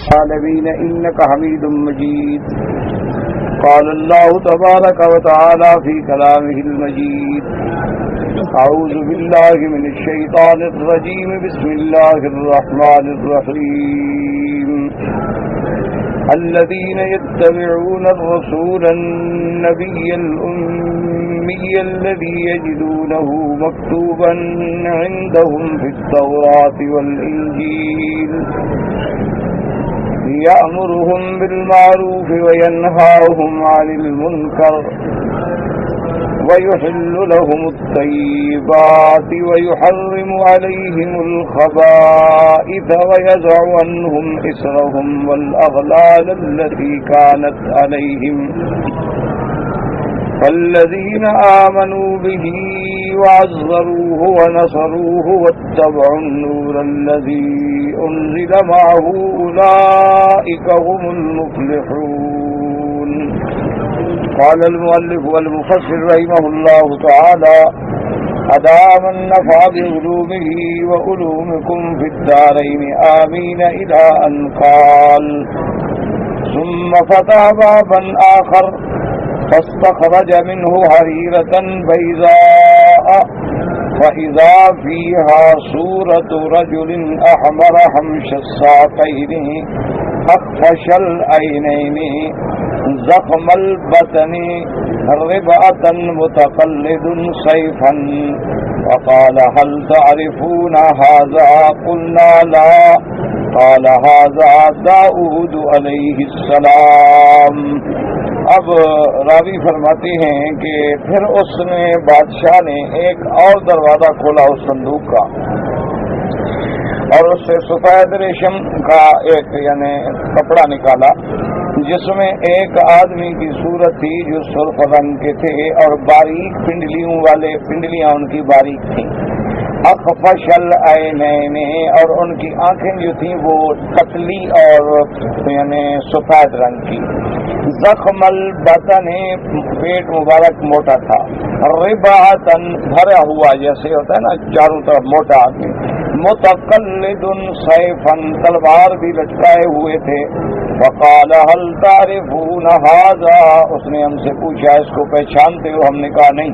العالمين إنك حميد مجيد. قال الله تبارك وتعالى في كلامه المجيد: أعوذ بالله من الشيطان الرجيم. بسم الله الرحمن الرحيم. الذين يتبعون الرسول النبي الأمي الذي يجدونه مكتوبا عندهم في التوراة والإنجيل يأمرهم بالمعروف وينهاهم عن المنكر ويحل لهم الطيبات ويحرم عليهم الخبائث ويضع عنهم إصرهم والأغلال التي كانت عليهم فالذين آمنوا به وعزروه ونصروه واتبعوا النور الذي أنزل معه أولئك هم المفلحون. قال المؤلف والمفسر رحمه الله تعالى: أدام النفع بعلومه وعلومكم في الدارين آمين، إلى أن قال: ثم فتح بابا آخر فاستخرج منه حريرة بيضاء فإذا فيها صورة رجل أحمر حمش الساقين أخفش العينين زخم البطن ربعة متقلد سيفا وقال: هل تعرفون هذا؟ قلنا لا. قال: هذا داؤد علیہ السلام. اب راوی فرماتے ہیں کہ پھر اس نے بادشاہ نے ایک اور دروازہ کھولا اس صندوق کا اور اس سے سفید ریشم کا ایک یعنی کپڑا نکالا جس میں ایک آدمی کی صورت تھی جو سرخ رنگ کے تھے اور باریک پنڈلیاں ان کی باریک تھیں. اخفش العینین، اور ان کی آنکھیں جو تھیں وہ پتلی اور یعنی سفید رنگ کی. زخم البطن، پیٹ مبارک موٹا تھا. ربعتن، بھرا ہوا جیسے ہوتا ہے نا چاروں طرف موٹا آدمی. متقلد سیفن، تلوار بھی لٹکائے ہوئے تھے. وقال: هل تعرفون هذا؟ اس نے ہم سے پوچھا اس کو پہچانتے ہو؟ ہم نے کہا نہیں.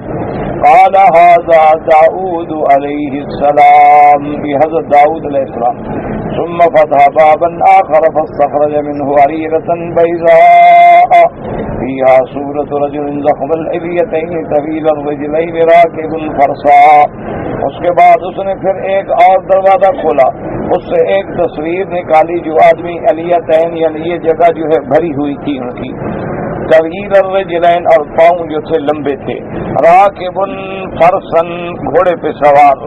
قال: هذا داؤد علیہ السلام، یہ حضرت داؤد علیہ السلام. ثم فتح بابا آخر فاستخرج منه حريرة بيضاء فيها صورة رجل ضخم الحليتين طويل الرجلين راكب فرسا. اس کے بعد اس نے پھر ایک اور دروازہ کھولا، اس سے ایک تصویر نکالی جو آدمی الیتین یعنی یہ جگہ جو ہے بھری ہوئی تھی ان کی. طویل الرجلین، اور پاؤں جو تھے لمبے تھے. راکب فرسن، گھوڑے پہ سوار.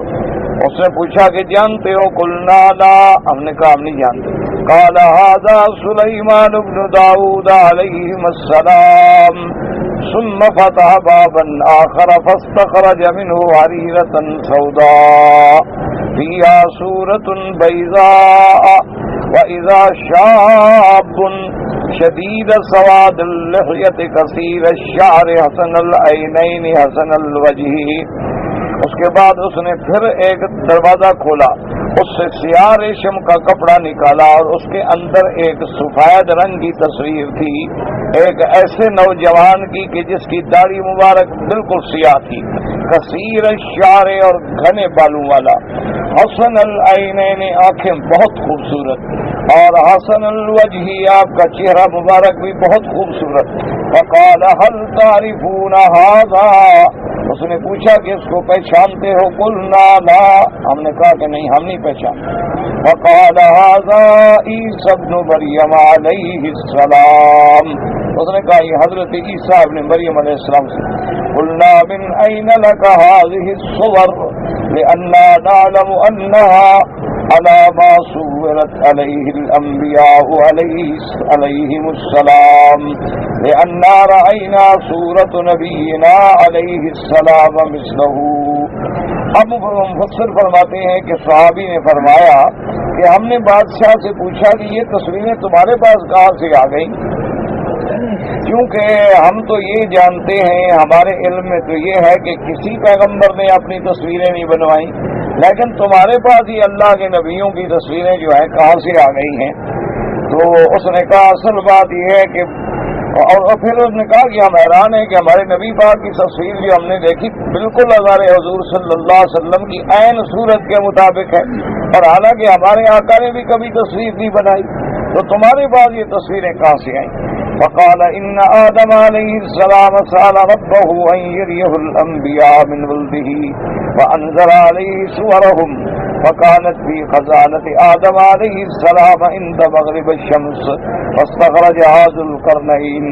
اس نے پوچھا کہ جانتے ہو؟ قلنا لا، ہم نے کہا ہم نہیں جانتے. قال: هذا سلیمان بن داؤد علیہ السلام. ثم فتح بابا آخر فاستخرج منه حريرة سوداء فيها صورة بيضاء وإذا شاب شديد سواد اللحية كثير الشعر حسن العينين حسن الوجه. اس کے بعد اس نے پھر ایک دروازہ کھولا، اس سے سیاہ ریشم کا کپڑا نکالا اور اس کے اندر ایک سفید رنگ کی تصویر تھی ایک ایسے نوجوان کی کہ جس کی داڑھی مبارک بالکل سیاہ تھی. کثیر الشعر، اور گھنے بالوں والا. حسن العینین، آنکھیں بہت خوبصورت. اور حسن الوجہ، آپ کا چہرہ مبارک بھی بہت خوبصورت. فقال: هل تعرفون هذا؟ اس نے پوچھا کہ اس کو پہچانتے ہو؟ قلنا لا، ہم نے کہا کہ نہیں ہم نہیں پہچانتے. فقال: هذا عیسی ابن مریم علیہ السلام. اس نے کہا یہ حضرت عیسیٰ ابن مریم علیہ السلام سے. قلنا: من أين لك هذه الصور؟ لأننا نعلم أنها على ما صورت عليه الأنبياء عليهم السلام لأننا رأينا صورة نبينا عليه السلام مثله. اب مفسر فرماتے ہیں کہ صحابی نے فرمایا کہ ہم نے بادشاہ سے پوچھا کہ یہ تصویریں تمہارے پاس کہاں سے آ گئیں؟ کیونکہ ہم تو یہ جانتے ہیں، ہمارے علم میں تو یہ ہے کہ کسی پیغمبر نے اپنی تصویریں نہیں بنوائیں، لیکن تمہارے پاس ہی اللہ کے نبیوں کی تصویریں جو ہیں کہاں سے آ گئی ہیں؟ تو اس نے کہا اصل بات یہ ہے کہ اور پھر اس نے کہا کہ ہم حیران ہیں کہ ہمارے نبی پاک کی تصویر جو ہم نے دیکھی بالکل ہزار حضور صلی اللہ علیہ وسلم کی عین صورت کے مطابق ہے، اور حالانکہ ہمارے آقا نے بھی کبھی تصویر نہیں بنائی، تو تمہارے پاس یہ تصویریں کہاں سے آئیں؟ فقال ان آدم علیہ السلام سأل ربه ان يريه الانبیاء من ولده وانزل علیہ صورهم فكانت في خزانة آدم عليه السلام عند مغرب الشمس فاستخرج ذو القرنين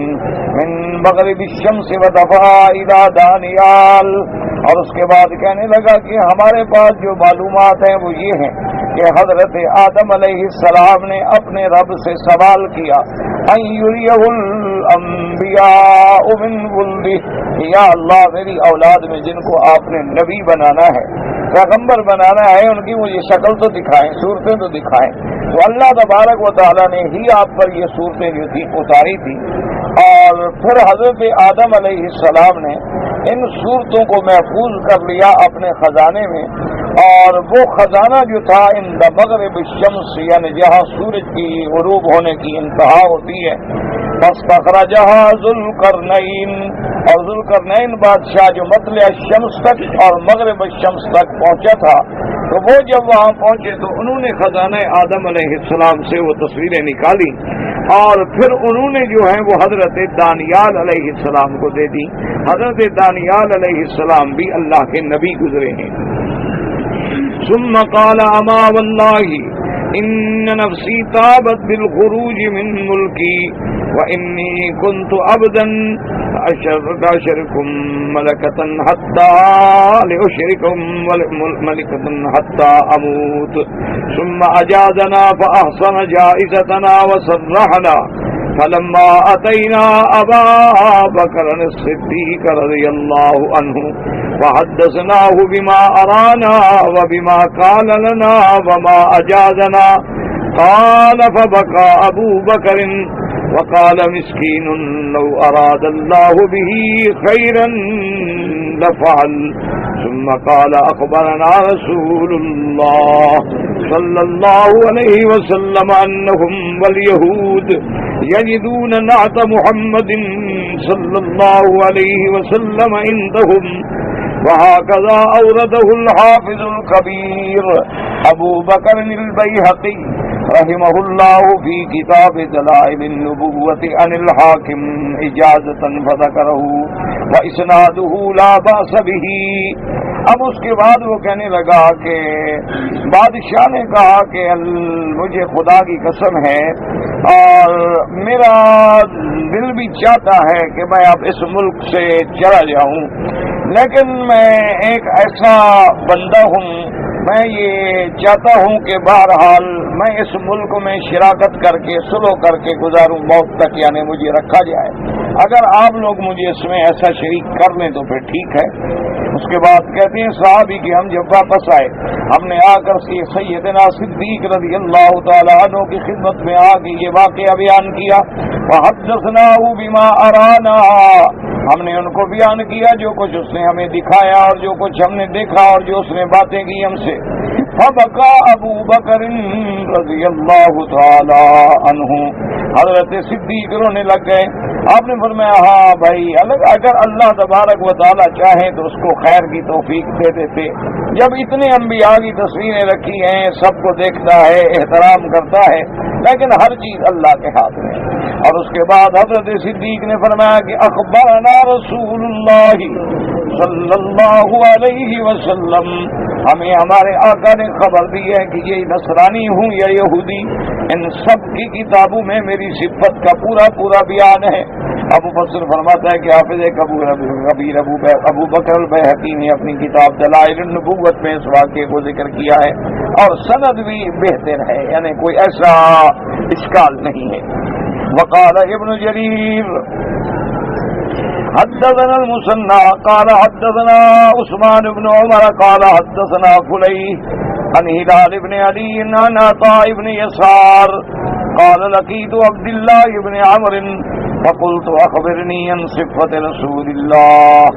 من مغرب الشمس ودفع إلى دانیال، اور اس کے بعد کہنے لگا کہ ہمارے پاس جو معلومات ہیں وہ یہ ہیں کہ حضرت آدم علیہ السلام نے اپنے رب سے سوال کیا ان یریہ الانبیاء من ولدہ، یا اللہ میری اولاد میں جن کو آپ نے نبی بنانا ہے، پیغمبر بنانا ہے، ان کی مجھے شکل تو دکھائیں، صورتیں تو دکھائیں۔ تو اللہ تبارک و تعالیٰ نے ہی آپ پر یہ صورتیں جو تھی اتاری تھی، اور پھر حضرت آدم علیہ السلام نے ان صورتوں کو محفوظ کر لیا اپنے خزانے میں، اور وہ خزانہ جو تھا ان مغرب الشمس، یعنی جہاں سورج کی غروب ہونے کی انتہا ہوتی ہے، فاستخرجها ذو القرنین، اور ذو القرنین بادشاہ جو مطلع الشمس تک اور مغرب الشمس تک پہنچا تھا، تو وہ جب وہاں پہنچے تو انہوں نے خزانہ آدم علیہ السلام سے وہ تصویریں نکالی، اور پھر انہوں نے جو ہے وہ حضرت دانیال علیہ السلام کو دے دی۔ حضرت دانیال علیہ السلام بھی اللہ کے نبی گزرے ہیں۔ ثم قال اما والله ان نفسی تابت بالخروج من ملکی وانی كنت عبدا اشركم ملكة حتى لأشركم ملكة حتى اموت ثم اجازنا فاحسن جائزتنا وسرحنا فلما اتينا ابا بکر الصدیق رضی اللہ عنہ وحدثناه بما ارانا وبما قال لنا وما اجازنا قال فبكى ابو بکر وقال مسكين لو اراد الله به خيرا لفعل ثم قال اخبرنا رسول الله صلى الله عليه وسلم انهم واليهود يجدون نعت محمد صلى الله عليه وسلم عندهم، وهكذا اورده الحافظ الكبير ابو بکر البیہقی رحمہ اللہ فی کتاب دلائل النبوۃ عن الحاکم اجازۃ فذکرہ واسنادہ لا باس بہ۔ اب اس کے بعد وہ کہنے لگا کہ بادشاہ نے کہا کہ مجھے خدا کی قسم ہے اور میرا دل بھی چاہتا ہے کہ میں اب اس ملک سے چلا جاؤں، لیکن میں ایک ایسا بندہ ہوں، میں یہ چاہتا ہوں کہ بہرحال میں اس ملک میں شراکت کر کے صلح کر کے گزاروں موت تک، یعنی مجھے رکھا جائے۔ اگر آپ لوگ مجھے اس میں ایسا شریک کر لیں تو پھر ٹھیک ہے۔ اس کے بعد کہتے ہیں صحابی کہ ہم جب واپس آئے ہم نے آ کر سیدنا صدیق رضی اللہ تعالیٰ عنہ کی خدمت میں آ کے یہ واقعہ بیان کیا، وحدثناه بما ارانا، ہم نے ان کو بیان کیا جو کچھ اس نے ہمیں دکھایا اور جو کچھ ہم نے دیکھا اور جو اس نے باتیں کی ہم سے۔ فبکا ابو بکر رضی اللہ تعالی عنہ، حضرت صدیق رونے لگ گئے۔ آپ نے فرمایا ہاں بھائی، اگر اللہ تبارک و تعالی چاہے تو اس کو خیر کی توفیق دے دیتے۔ جب اتنے انبیاء کی تصویریں رکھی ہیں، سب کو دیکھتا ہے، احترام کرتا ہے، لیکن ہر چیز اللہ کے ہاتھ میں۔ اور اس کے بعد حضرت صدیق نے فرمایا کہ اخبرنا رسول اللہ صلی اللہ علیہ وسلم، ہمیں ہمارے آقا نے خبر دی ہے کہ یہ نصرانی ہوں یا یہودی، ان سب کی کتابوں میں میری صفت کا پورا پورا بیان ہے۔ ابو بکر فرماتا ہے کہ حافظ کبیر ابو بکر البیہقی نے اپنی کتاب دلائل النبوت میں اس واقعے کو ذکر کیا ہے، اور سند بھی بہتر ہے، یعنی کوئی ایسا اشکال نہیں ہے۔ وقال ابن جریر حدثنا المثنى قال حدثنا عثمان بن عمر قال حدثنا فليح عن هلال بن علي عن عطاء بن يسار قال لقيت عبد الله بن عمرو فقلت اخبرني عن صفة رسول الله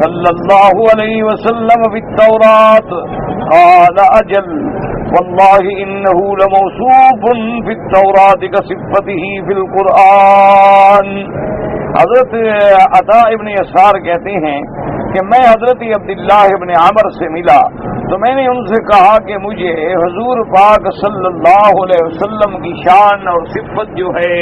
صلى الله عليه وسلم في التوراة قال اجل واللہ انہ لموصوف فی التوراۃ کصفته فی القرآن۔ حضرت عطا ابن یسار کہتے ہیں کہ میں حضرت عبداللہ ابن عمر سے ملا تو میں نے ان سے کہا کہ مجھے حضور پاک صلی اللہ علیہ وسلم کی شان اور صفت جو ہے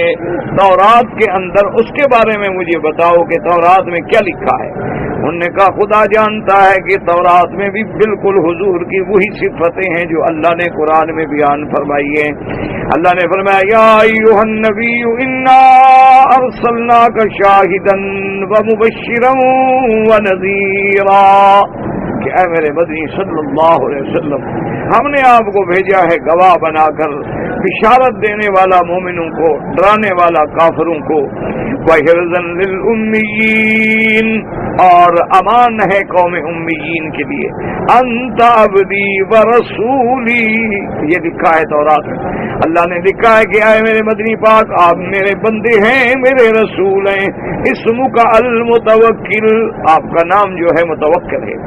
تورات کے اندر، اس کے بارے میں مجھے بتاؤ کہ تورات میں کیا لکھا ہے۔ انہوں نے کہا خدا جانتا ہے کہ تورات میں بھی بالکل حضور کی وہی صفتیں ہیں جو اللہ نے قرآن میں بیان فرمائی ہیں۔ اللہ نے فرمایا یا ایھا النبی انا ارسلناک شاہدا ومبشرا ونذیرا، کہ اے میرے مدنی صلی اللہ علیہ وسلم، ہم نے آپ کو بھیجا ہے گواہ بنا کر، بشارت دینے والا مومنوں کو، ڈرانے والا کافروں کو، وحرزا للأمیین، اور امان ہے قوم امیین کے لیے، انت عبدی ورسولی، یہ لکھا ہے تورات میں۔ اللہ نے لکھا ہے کہ اے میرے مدنی پاک، آپ میرے بندے ہیں، میرے رسول ہیں، اسمک المتوکل، آپ کا نام جو ہے متوکل ہے،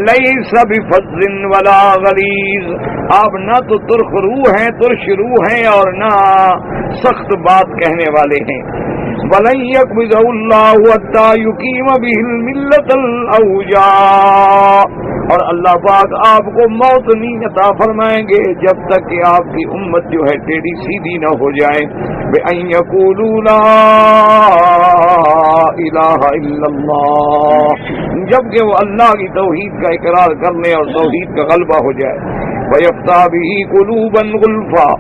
لیس بفظ ولا غلیظ، آپ نہ تو ترخ روح ہیں، ترش روح ہیں، اور نہ سخت بات کہنے والے ہیں۔ وَلَن يَقْبِضَهُ اللَّهُ حَتَّى يُقِيمَ بِهِ الْمِلَّةَ الْأَوْجَاعَ، اور اللہ پاک آپ کو موت نہیں عطا فرمائیں گے جب تک کہ آپ کی امت جو ہے ٹیڑھی سیدھی نہ ہو جائے۔ بِأَن يَقُولُوا لَا إِلَٰهَ إِلَّا اللَّهُ، جب کہ وہ اللہ کی توحید کا اقرار کرنے اور توحید کا غلبہ ہو جائے۔ وَيَفْتَحْ بِهِ قُلُوبًا غُلْفًا،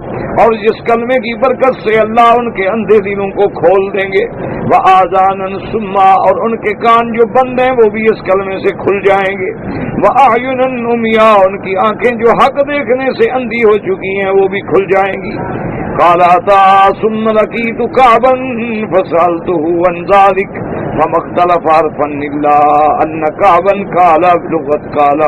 اور جس کلمے کی برکت سے اللہ ان کے اندھے دلوں کو کھول دیں گے، وَآذَانًا صُمًّا، اور ان کے کان جو بند ہیں وہ بھی اس کلمے سے کھل جائیں گے، وَأَعْيُنًا عُمْيًا، ان کی آنکھیں جو حق دیکھنے سے اندھی ہو چکی ہیں وہ بھی کھل جائیں گی۔ قال عطاء ثم لقيت كعبا فسألته عن ذلك فما اختلف عرفا إلا أن كعبا قال بلغة قال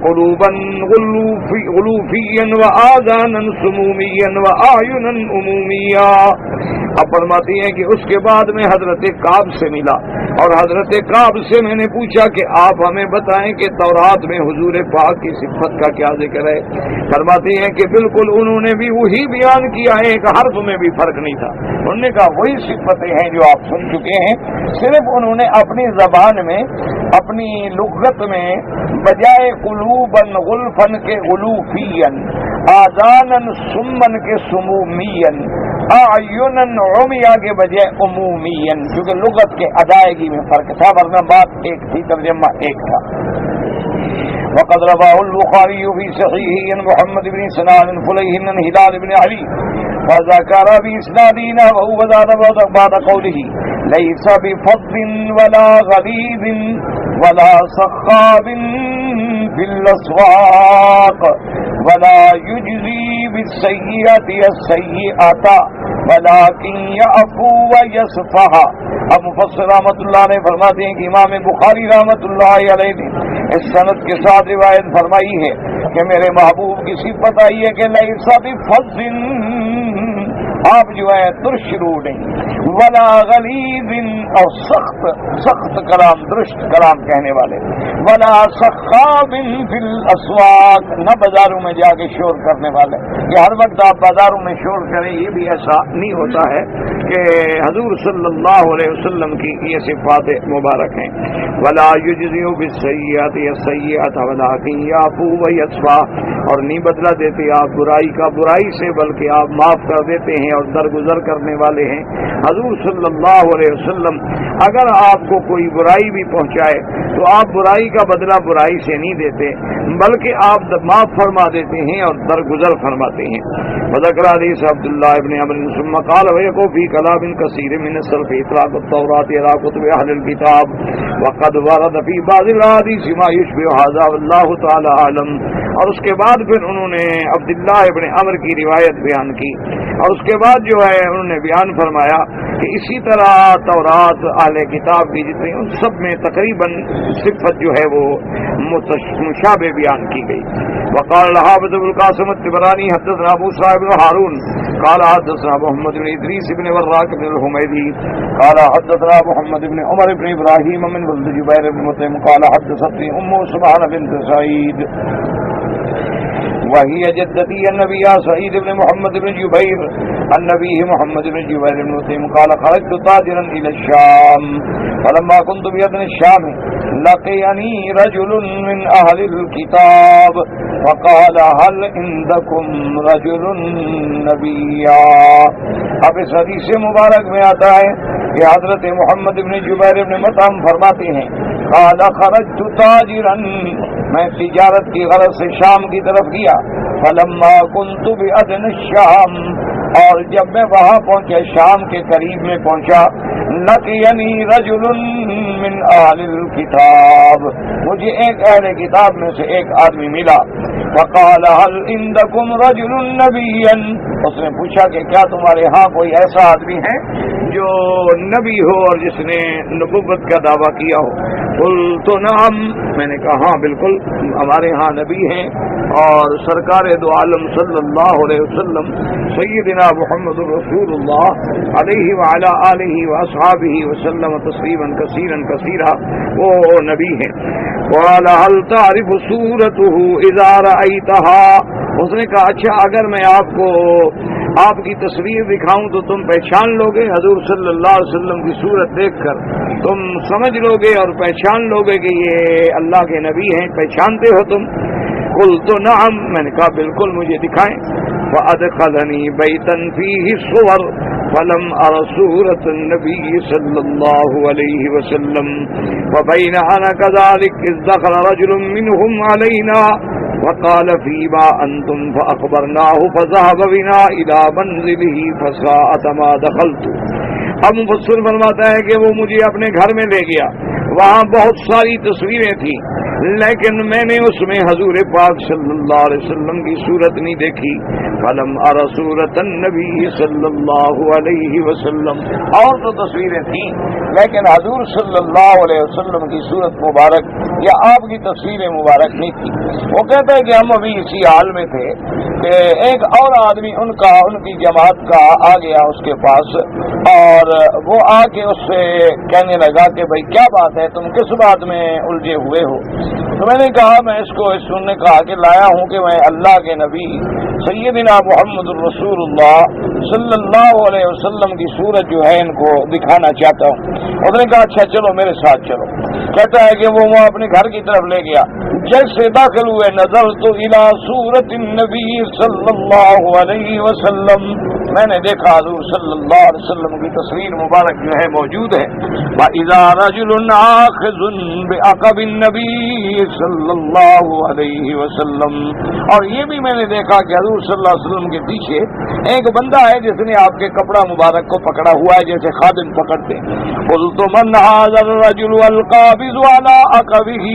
قلوبا غلوفيا وآذانا سموميا وأعينا عموميا۔ اب فرماتی ہیں کہ اس کے بعد میں حضرت کعب سے ملا، اور حضرت کعب سے میں نے پوچھا کہ آپ ہمیں بتائیں کہ تورات میں حضور پاک کی صفت کا کیا ذکر ہے۔ فرماتی ہیں کہ بالکل انہوں نے بھی وہی بیان کیا ہے، ایک حرف میں بھی فرق نہیں تھا۔ انہوں نے کہا وہی صفتیں ہیں جو آپ سن چکے ہیں، صرف انہوں نے اپنی زبان میں، اپنی لغت میں، بجائے قلوباً غلفن کے غلوفین، آذاناً سمن کے سمومین، اعیناً عمیا کے بجائے عمومین، کیونکہ لغت کے ادائیگی میں فرق تھا، ورنہ بات ایک تھی، ترجمہ ایک تھا۔ وقد رواه البخاري في صحيحه عن محمد بن سنان فليح عن هلال بن علي فذكر بإسنادنا وهو بعد قوله ليس بفظ ولا غليظ ولا سخاب في الأسواق ولا يجزي بالسيئة السيئة ولكن يعفو ويصفح۔ اب مفسر رحمۃ اللہ علیہ فرماتے ہیں کہ امام بخاری رحمۃ اللہ علیہ نے اس سند کے ساتھ روایت فرمائی ہے کہ میرے محبوب کی صفت آئی ہے کہ لیس بفظ، آپ جو ہے ترش روح نہیں، ولا غلیظ، اور سخت کلام، درست کلام کہنے والے، ولا سخاب فی الاسواق، نہ بازاروں میں جا کے شور کرنے والے، کہ ہر وقت آپ بازاروں میں شور کریں، یہ بھی ایسا نہیں ہوتا ہے کہ حضور صلی اللہ علیہ وسلم کی یہ صفات مبارک ہیں۔ ولا یجزی بالسیئات السیئات ولکن یعفو ویصفح، اور نہیں بدلہ دیتے آپ برائی کا برائی سے، بلکہ آپ معاف کر دیتے ہیں اور درگزر کرنے والے ہیں۔ حضور صلی اللہ علیہ وسلم اگر آپ کو کوئی برائی بھی پہنچائے تو آپ برائی کا بدلہ برائی سے نہیں دیتے، بلکہ آپ معاف فرما دیتے ہیں اور درگزر فرماتے ہیں۔ وذکر حدیث عبداللہ ابن عمرو ثم قال ويكون في كلام كثير من السلف اطلاق التوراة على كتب اهل الكتاب وقد ورد في بعض الاحاديث ما يشبه هذا والله تعالی اعلم۔ اور اس کے بعد پھر انہوں نے عبداللہ ابن عمر کی روایت بیان کی، اور اس کے بعد جو ہے انہوں نے بیان فرمایا کہ اسی طرح تورات اہل کتاب کی جتنی ان سب میں تقریباً صفت جو ہے وہ مشابہ بیان کی گئی۔ وقال الحافظ ابو القاسم الطبراني حدثنا ابو صالح بن هارون قال حدثنا محمد بن ادریس بن وراق بن الحمیدی قال حدثنا محمد بن عمر بن ابراہیم من ولد جبیر بن مطعم قال حدثتني ام سبحان بنت سعید وهي جدتي النبي سعيد بن محمد بن جبير النبي محمد بن جبير بن مطعم قال خرجت تاجرا إلى الشام فلما كنت بأدنى الشام لقيني رجل من أهل الكتاب فقال هل عندكم رجل نبيا. اب اس حدیث مبارک میں آتا ہے کہ حضرت محمد بن جبیر بن مطعم فرماتے ہیں قال خرجت تاجرا، میں تجارت کی غرض سے شام کی طرف گیا. فلما كنت بأدنى الشام، اور جب میں وہاں پہنچا شام کے قریب میں پہنچا، لقینی رجل من اہل الکتاب، مجھے ایک اہل کتاب میں سے ایک آدمی ملا. فقال هل عندكم رجل نبيا، اس نے پوچھا کہ کیا تمہارے ہاں کوئی ایسا آدمی ہے جو نبی ہو اور جس نے نبوت کا دعویٰ کیا ہو. قلت نعم، میں نے کہا ہاں بالکل ہمارے ہاں نبی ہیں، اور سرکار دو عالم صلی اللہ علیہ وسلم سیدنا محمد رسول اللہ علیہ وعلی آلہ واصحابہ وسلم تسلیما کثیرا کثیرا، وہ نبی ہیں. قال هل تعرف صورته اذا رأيتها، اس نے کہا اچھا اگر میں آپ کو آپ کی تصویر دکھاؤں تو تم پہچان لو گے، حضور صلی اللہ علیہ وسلم کی صورت دیکھ کر تم سمجھ لو گے اور پہچان لو گے کہ یہ اللہ کے نبی ہیں، پہچانتے ہو تم؟ قلت نعم، میں نے کہا بالکل مجھے دکھائیں. فأدخلني بيتا فيه صور فلم أر صورة النبي صلى الله عليه وسلم وبين أنا كذلك إذ دخل رجل منهم علينا وقال فيما أنتم فأخبرناه فذهب بنا إلى منزله فساءة ما دخلت. اب مفسر فرماتا ہے کہ وہ مجھے اپنے گھر میں لے گیا، وہاں بہت ساری تصویریں تھیں لیکن میں نے اس میں حضور پاک صلی اللہ علیہ وسلم کی صورت نہیں دیکھی. فلم ار صورت النبی صلی اللہ علیہ وسلم، اور تو تصویریں تھیں لیکن حضور صلی اللہ علیہ وسلم کی صورت مبارک یا آپ کی تصویر مبارک نہیں تھی. وہ کہتے ہیں کہ ہم ابھی اسی حال میں تھے کہ ایک اور آدمی ان کی جماعت کا آ گیا اس کے پاس، اور وہ آ کے اس سے کہنے لگا کہ بھائی کیا بات ہے، تم کس بات میں الجھے ہوئے ہو؟ تو میں نے کہا میں اس نے کہا کہ لایا ہوں کہ میں اللہ کے نبی سیدنا محمد الرسول اللہ صلی اللہ علیہ وسلم کی صورت جو ہے ان کو دکھانا چاہتا ہوں. اس نے کہا اچھا چلو میرے ساتھ چلو. کہتا ہے کہ وہ اپنے گھر کی طرف لے گیا، جیسے داخل ہوئے نظرت الی صورت النبی صلی اللہ علیہ وسلم، میں نے دیکھا حضور صلی اللہ علیہ وسلم کی تصویر مبارک جو ہے موجود ہے. وَإِذَا رَجُلٌ آخِذٌ بِعَقَبِ النَّبِيِّ صلی اللہ علیہ وسلم، اور یہ بھی میں نے دیکھا کہ حضور صلی اللہ علیہ وسلم کے پیچھے ایک بندہ ہے جس نے آپ کے کپڑا مبارک کو پکڑا ہوا ہے جیسے خادم پکڑتے. قلت من هذا الرجل القابض على عقبه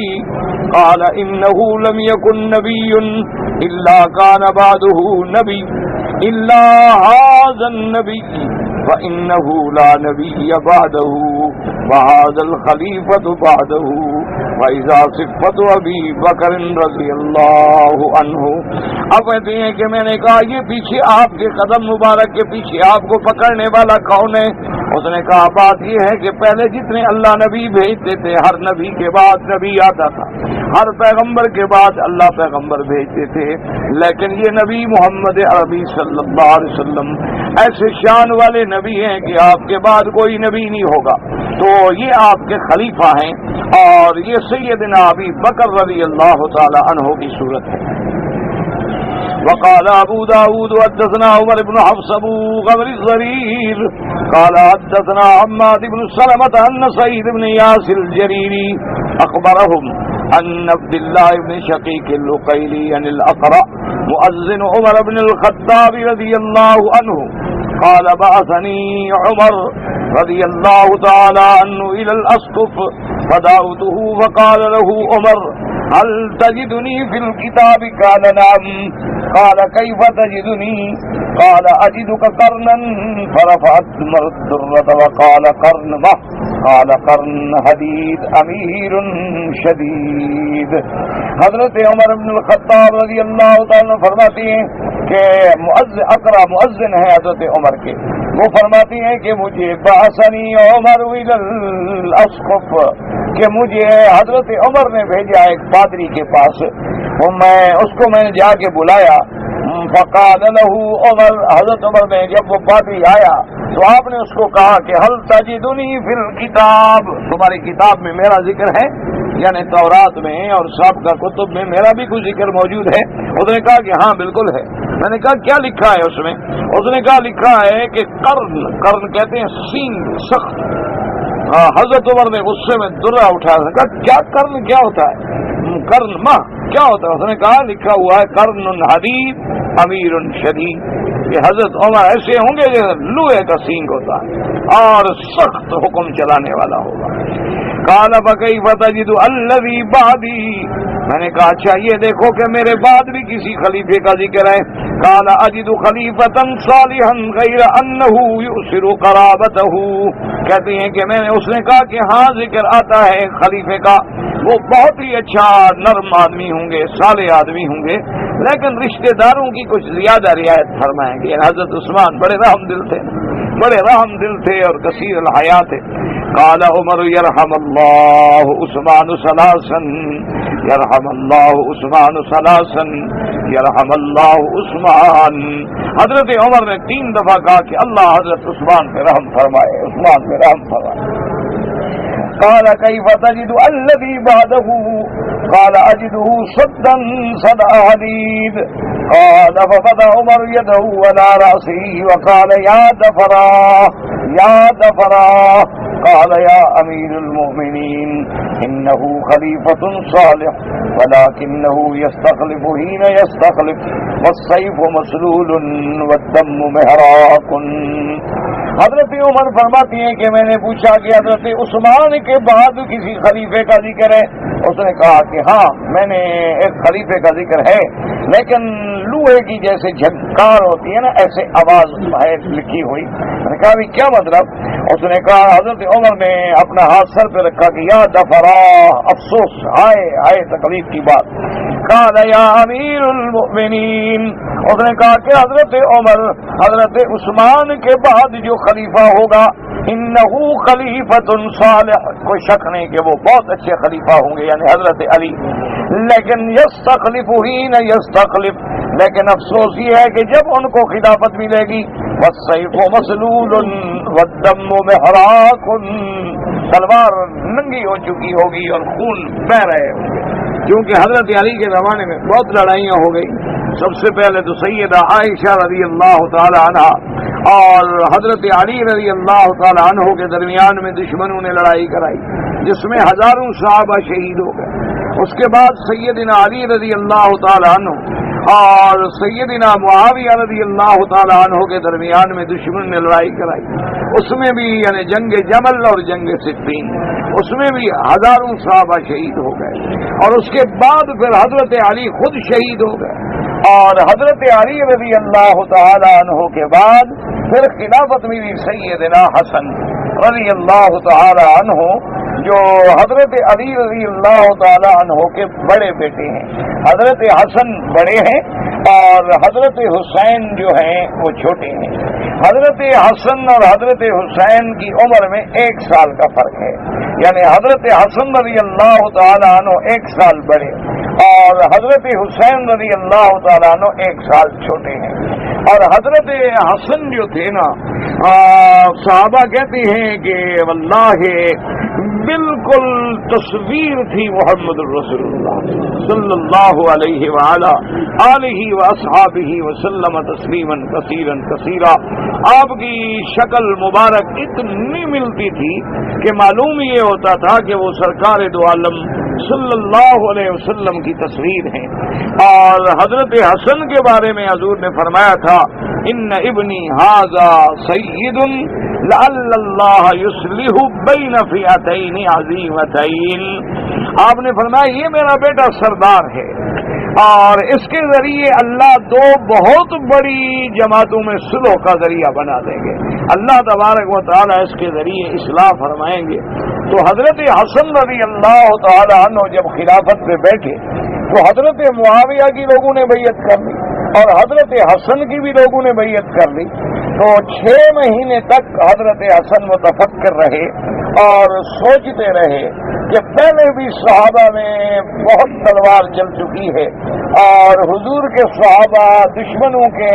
قال انه لم يكن نبي الا كان بعده نبي الا هذا النبي فانه لا نبي بعده وهذا الخليفة بعده وَإِذَا صِفَّةُ أَبِي بَكْرٍ رضی اللہ عنہ. اب کہتے ہیں کہ میں نے کہا یہ پیچھے آپ کے قدم مبارک کے پیچھے آپ کو پکڑنے والا کون ہے؟ اس نے کہا بات یہ ہے کہ پہلے جتنے اللہ نبی بھیجتے تھے ہر نبی کے بعد نبی آتا تھا، ہر پیغمبر کے بعد اللہ پیغمبر بھیجتے تھے، لیکن یہ نبی محمد عربی صلی اللہ علیہ وسلم ایسے شان والے نبی ہیں کہ آپ کے بعد کوئی نبی نہیں ہوگا، تو یہ آپ کے خلیفہ ہیں، اور یہ سیدنا ابی بکر رضی اللہ تعالی عنہ کی صورت ہے. وقال ابو داود حدثنا عمر بن حفص ابو غمر الزرير قال حدثنا حماد بن سلمة ان سعيد بن ياس الجريري اخبرهم ان عبد الله بن شقيق اللقيلي عن الاقرع مؤذن عمر بن الخطاب رضي الله عنه قال بعثني عمر رضي الله تعالى عنه الى الاسقف فدعوته فقال له عمر هل تجدني في الكتاب؟ قال نعم. قال كيف تجدني؟ قال أجدك قرنا فرفعت الدرة وقال قرن ما؟ قال قرن حديد أمير شديد. حضرت عمر بن الخطاب رضی اللہ تعالیٰ فرماتی ہیں کہ اقرا مؤذن ہے حضرت عمر کے، وہ فرماتی ہیں کہ مجھے بعثنی عمر الى الاسقف، کہ مجھے حضرت عمر نے بھیجا ایک پادری کے پاس، میں نے جا کے بلایا، فقال له عمر، حضرت عمر نے جب وہ پادری آیا تو آپ نے اس کو کہا کہ هل تجدنی فی الکتاب، تمہاری کتاب میں میرا ذکر ہے؟ یعنی تورات میں اور سابقہ کتب میں میرا بھی کوئی ذکر موجود ہے؟ اس نے کہا کہ ہاں بالکل ہے۔ میں نے کہا کیا لکھا ہے اس میں؟ اس نے کہا لکھا ہے کہ قرن کہتے ہیں سینگ، سخت۔ حضرت عمر نے غصے میں درہ اٹھایا، کہا کیا قرن کیا ہوتا ہے؟ قرن ماں کیا ہوتا ہے؟ اس نے کہا لکھا ہوا ہے قرن حدید امیر شدید، کہ حضرت عمر ایسے ہوں گے جیسے لوہے کا سینگ ہوتا ہے اور سخت حکم چلانے والا ہوگا۔ قال فكيف تجد الذي بعدي، میں نے کہا اچھا یہ دیکھو کہ میرے بعد بھی کسی خلیفے کا ذکر ہے۔ قال اجد خلیفتا صالحا غیر انه يؤثر قرابته، کہتے ہیں کہ میں نے، اس نے کہا کہ ہاں ذکر آتا ہے خلیفے کا، وہ بہت ہی اچھا نرم آدمی ہوں گے، صالح آدمی ہوں گے، لیکن رشتہ داروں کی کچھ زیادہ رعایت فرمائیں گے۔ حضرت عثمان بڑے رحم دل تھے، بڑے رحم دل تھے اور کثیر الحیا تھے۔ قال عمر يرحم الله عثمان ثلاثا، يرحم الله عثمان ثلاثا، يرحم الله عثمان۔ حضرت عمر نے 3 دفعہ کہا کہ اللہ حضرت عثمان پہ رحم فرمائے، عثمان پہ رحم فرمائے۔ قال كيف تجد الذي بعده؟ قال اجده صدا صدع حديد۔ قال ففتح عمر يده على رأسه وقال يا دفرا يا دفرا، قال يا امير المؤمنين انه خليفة صالح ولكنه يستخلف حين يستخلف والسيف مسلول والدم مهراق۔ حضرت عمر فرماتی ہیں کہ میں نے پوچھا کہ حضرت عثمان کے بعد کسی خلیفے کا ذکر ہے؟ اس نے کہا کہ ہاں میں نے ایک خلیفے کا ذکر ہے، لیکن لوہے کی جیسے جھنکار ہوتی ہے نا ایسے آواز ہے لکھی ہوئی۔ میں نے کہا بھی کیا مطلب؟ اس نے کہا، حضرت عمر نے اپنا ہاتھ سر پہ رکھا کہ یا دفرا، افسوس، ہائے ہائے تکلیف کی بات۔ قال یا امیر المؤمنین، اس نے کہا کہ حضرت عمر، حضرت عثمان کے بعد جو خلیفہ ہوگا انہو خلیفۃ صالح، کوئی شک نہیں کہ وہ بہت اچھے خلیفہ ہوں گے، یعنی حضرت علی، لیکن یستخلف حین یستخلف، لیکن افسوس یہ ہے کہ جب ان کو خلافت ملے گی والسیف مسلول والدم محراق، تلوار ننگی ہو چکی ہوگی اور خون بہہ رہے ہوں گے، کیونکہ حضرت علی کے زمانے میں بہت لڑائیاں ہو گئی۔ سب سے پہلے تو سیدہ عائشہ رضی اللہ تعالی عنہ اور حضرت علی رضی اللہ تعالی عنہ کے درمیان میں دشمنوں نے لڑائی کرائی، جس میں ہزاروں صحابہ شہید ہو گئے۔ اس کے بعد سیدنا علی رضی اللہ تعالی عنہ اور سیدنا معاویہ رضی اللہ تعالی عنہ کے درمیان میں دشمن نے لڑائی کرائی، اس میں بھی یعنی جنگ جمل اور جنگ صفین، اس میں بھی ہزاروں صحابہ شہید ہو گئے، اور اس کے بعد پھر حضرت علی خود شہید ہو گئے، اور حضرت علی رضی اللہ تعالی عنہ کے بعد پھر خلافت ملی سیدنا حسن رضی اللہ تعالی عنہ، جو حضرت علی رضی اللہ تعالی عنہ کے بڑے بیٹے ہیں۔ حضرت حسن بڑے ہیں اور حضرت حسین جو ہیں وہ چھوٹے ہیں۔ حضرت حسن اور حضرت حسین کی عمر میں 1 سال کا فرق ہے، یعنی حضرت حسن رضی اللہ تعالی عنہ 1 سال بڑے اور حضرت حسین رضی اللہ تعالیٰ عنہ 1 سال چھوٹے ہیں۔ اور حضرت حسن جو تھے نا، صحابہ کہتے ہیں کہ واللہ بالکل تصویر تھی محمد الرسول اللہ صلی اللہ علیہ وآلہ آلہ واصحابہ وسلم تسلیما کثیرا کثیرا۔ آپ کی شکل مبارک اتنی ملتی تھی کہ معلوم یہ ہوتا تھا کہ وہ سرکار دو عالم صلی اللہ علیہ وسلم کی تصویر ہیں۔ اور حضرت حسن کے بارے میں حضور نے فرمایا تھا ان ابنی ھذا سید لعل اللہ یصلح بین فئتین عظیمتین۔ آپ نے فرمایا یہ میرا بیٹا سردار ہے اور اس کے ذریعے اللہ 2 بہت بڑی جماعتوں میں صلح کا ذریعہ بنا دیں گے، اللہ تبارک و تعالی اس کے ذریعے اصلاح فرمائیں گے۔ تو حضرت حسن رضی اللہ تعالی عنہ جب خلافت پہ بیٹھے تو حضرت معاویہ کی لوگوں نے بیعت کر لی اور حضرت حسن کی بھی لوگوں نے بیعت کر لی۔ تو 6 مہینے تک حضرت حسن متفکر رہے اور سوچتے رہے کہ پہلے بھی صحابہ میں بہت تلوار چل چکی ہے اور حضور کے صحابہ دشمنوں کے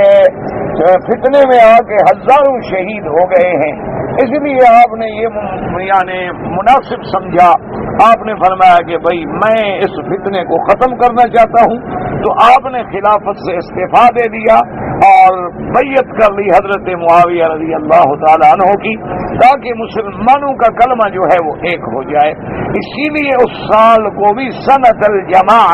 فتنے میں آ کے ہزاروں شہید ہو گئے ہیں، اس لیے آپ نے یہ یعنی مناسب سمجھا، آپ نے فرمایا کہ بھائی میں اس فتنے کو ختم کرنا چاہتا ہوں، تو آپ نے خلافت سے استعفیٰ دے دیا اور بیعت کر لی حضرت معاویہ رضی اللہ تعالیٰ عنہ کی، تاکہ مسلمانوں کا کلمہ جو ہے وہ ایک ہو جائے۔ اسی لیے اس سال کو بھی سنۃ الجماع